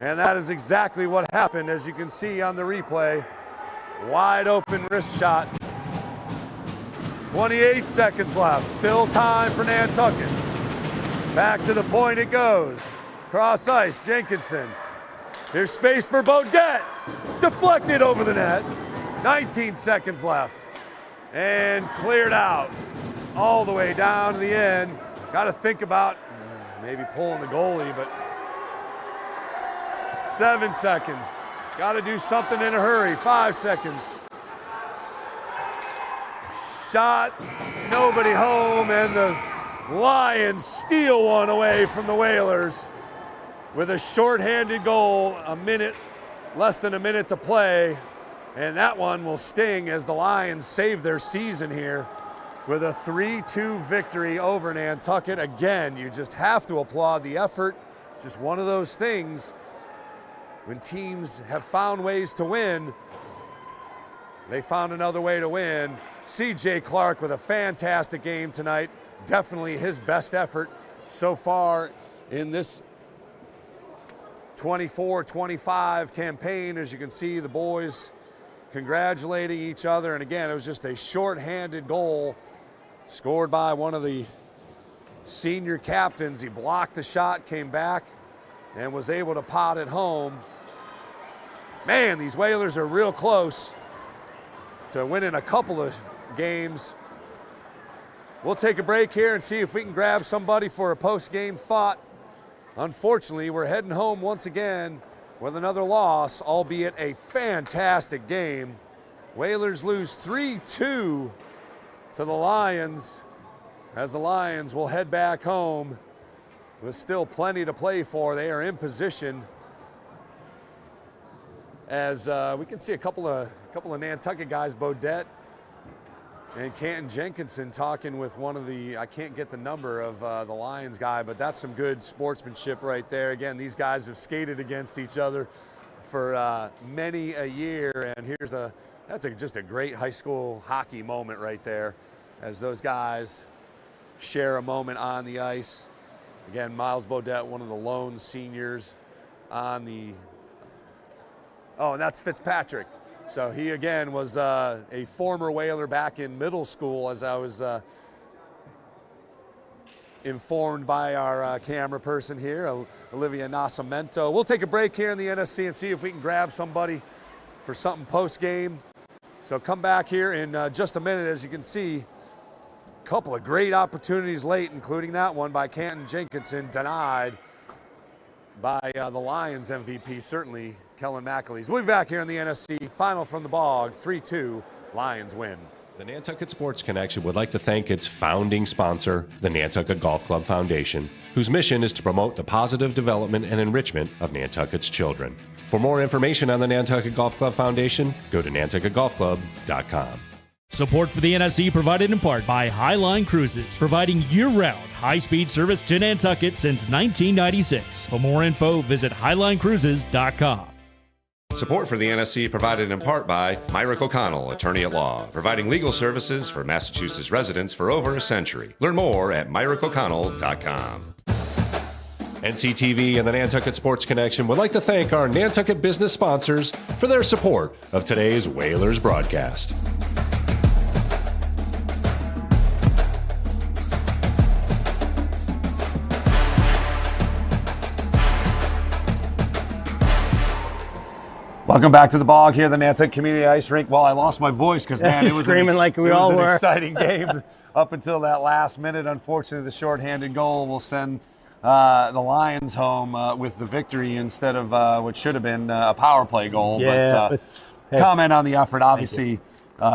and that is exactly what happened, as you can see on the replay. Wide open wrist shot. 28 seconds left. Still time for Nantucket. Back to the point it goes. Cross ice, Jenkinson. Here's space for Beaudet. Deflected over the net. 19 seconds left. And cleared out. All the way down to the end. Got to think about maybe pulling the goalie, but 7 seconds. Got to do something in a hurry. 5 seconds. Shot, nobody home, and the Lions steal one away from the Whalers with a shorthanded goal, less than a minute to play, and that one will sting as the Lions save their season here with a 3-2 victory over Nantucket. Again, you just have to applaud the effort. Just one of those things when teams have found ways to win, they found another way to win. CJ Clark with a fantastic game tonight. Definitely his best effort so far in this 24-25 campaign. As you can see, the boys congratulating each other. And again, it was just a shorthanded goal scored by one of the senior captains. He blocked the shot, came back, and was able to pot it home. Man, these Whalers are real close to winning a couple of games. We'll take a break here and see if we can grab somebody for a post-game thought. Unfortunately, we're heading home once again with another loss, albeit a fantastic game. Whalers lose 3-2 to the Lions, as the Lions will head back home with still plenty to play for. They are in position, as we can see a couple of Nantucket guys, Beaudet and Canton Jenkinson, talking with one of the, I can't get the number of the Lions guy, but that's some good sportsmanship right there. Again, these guys have skated against each other for many a year, and that's just a great high school hockey moment right there, as those guys share a moment on the ice. Again, Miles Beaudet, one of the lone seniors on the, oh, and that's Fitzpatrick. So he, again, was a former Whaler back in middle school, as I was informed by our camera person here, Olivia Nascimento. We'll take a break here in the NSC and see if we can grab somebody for something post-game. So come back here in just a minute. As you can see, a couple of great opportunities late, including that one by Canton Jenkinson, denied by the Lions MVP, certainly Kellen McAleese. We'll be back here in the NSC. Final from the Bog, 3-2, Lions win. The Nantucket Sports Connection would like to thank its founding sponsor, the Nantucket Golf Club Foundation, whose mission is to promote the positive development and enrichment of Nantucket's children. For more information on the Nantucket Golf Club Foundation, go to nantucketgolfclub.com. Support for the NSE provided in part by Highline Cruises, providing year-round high-speed service to Nantucket since 1996. For more info, visit HighlineCruises.com. Support for the NSC provided in part by Myrick O'Connell, attorney at law, providing legal services for Massachusetts residents for over a century. Learn more at MyrickO'Connell.com. NCTV and the Nantucket Sports Connection would like to thank our Nantucket business sponsors for their support of today's Whalers broadcast. Welcome back to the Bog here, the Nantucket Community Ice Rink. Well, I lost my voice because, man, it was screaming like we all were. An exciting game up until that last minute. Unfortunately, the shorthanded goal will send the Lions home with the victory instead of what should have been a power play goal. Yeah, but hey, comment on the effort. Obviously,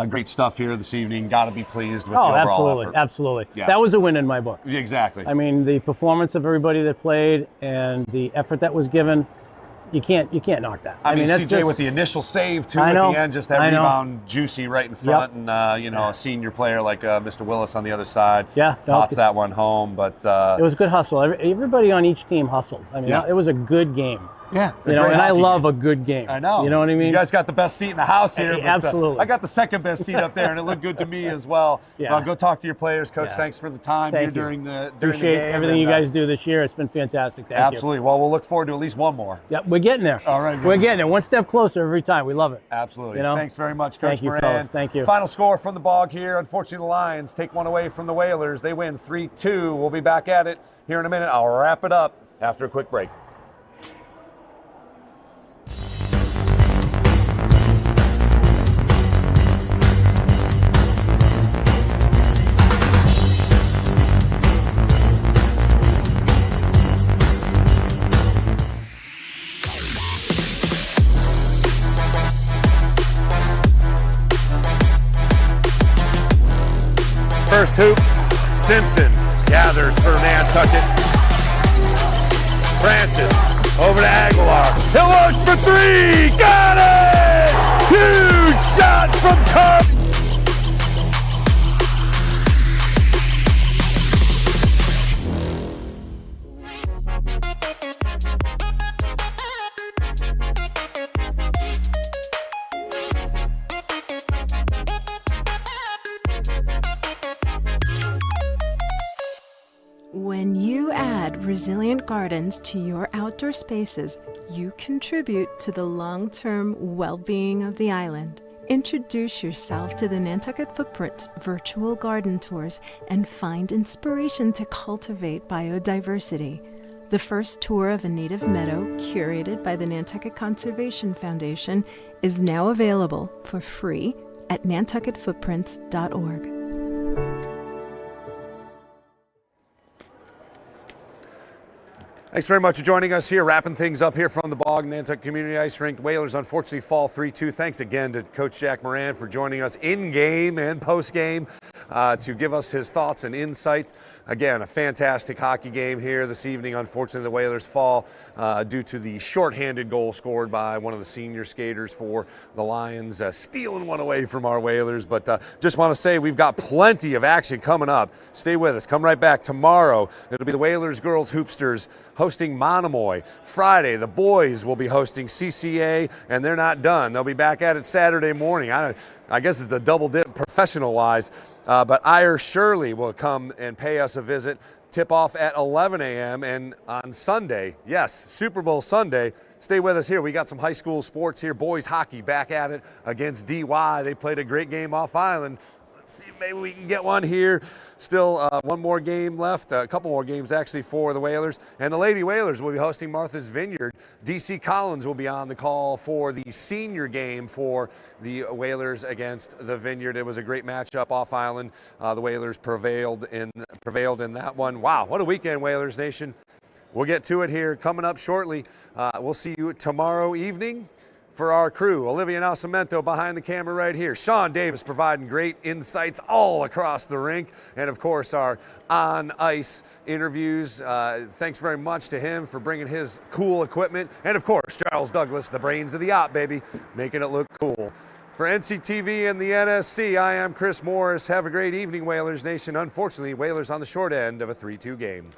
great stuff here this evening. Got to be pleased with the overall effort. Absolutely. Yeah. That was a win in my book. Exactly. I mean, the performance of everybody that played and the effort that was given. You can't knock that. I mean, that's CJ just, with the initial save too at the end, just that rebound juicy right in front, and a senior player like Mr. Willis on the other side. Pots that one home, but it was a good hustle. Everybody on each team hustled. I mean, it was a good game. Yeah, and I love a good game. I know. You know what I mean? You guys got the best seat in the house here. But, absolutely. I got the second best seat up there, and it looked good to me as well. Yeah. Go talk to your players, Coach. Thanks for the time here during the Appreciate game. everything you guys do this year. It's been fantastic. Thank you. Absolutely. Well, we'll look forward to at least one more. Yep, we're getting there. All right. We're getting there. One step closer every time. We love it. Absolutely. Thanks very much, Coach Moran. Fellas. Thank you. Final score from the Bog here. Unfortunately, the Lions take one away from the Whalers. They win 3-2. We'll be back at it here in a minute. I'll wrap it up after a quick break. First hoop, Simpson gathers for Nantucket. Francis over to Aguilar. He'll look for three. Got it! Huge shot from Carr. When you add resilient gardens to your outdoor spaces, you contribute to the long-term well-being of the island. Introduce yourself to the Nantucket Footprints virtual garden tours and find inspiration to cultivate biodiversity. The first tour of a native meadow, curated by the Nantucket Conservation Foundation, is now available for free at nantucketfootprints.org. Thanks very much for joining us here, wrapping things up here from the Bog, Nantucket Community Ice Rink. Whalers unfortunately fall 3-2. Thanks again to Coach Jack Moran for joining us in-game and post-game to give us his thoughts and insights. Again, a fantastic hockey game here this evening. Unfortunately, the Whalers fall due to the shorthanded goal scored by one of the senior skaters for the Lions, stealing one away from our Whalers. But just want to say we've got plenty of action coming up. Stay with us. Come right back tomorrow. It'll be the Whalers girls hoopsters hosting Monomoy. Friday, the boys will be hosting CCA, and they're not done. They'll be back at it Saturday morning. I guess it's the double dip professional-wise, but Ire Shirley will come and pay us a visit. Tip off at 11 a.m. and on Sunday, yes, Super Bowl Sunday. Stay with us here. We got some high school sports here. Boys hockey back at it against DY. They played a great game off island. See if maybe we can get one here. Still one more game left, a couple more games actually for the Whalers. And the Lady Whalers will be hosting Martha's Vineyard. DC Collins will be on the call for the senior game for the Whalers against the Vineyard. It was a great matchup off island. The Whalers prevailed in that one. Wow, what a weekend, Whalers Nation. We'll get to it here coming up shortly. We'll see you tomorrow evening. For our crew, Olivia Nascimento behind the camera right here. Sean Davis providing great insights all across the rink. And of course, our on-ice interviews. Thanks very much to him for bringing his cool equipment. And of course, Charles Douglas, the brains of the op, baby, making it look cool. For NCTV and the NSC, I am Chris Morris. Have a great evening, Whalers Nation. Unfortunately, Whalers on the short end of a 3-2 game.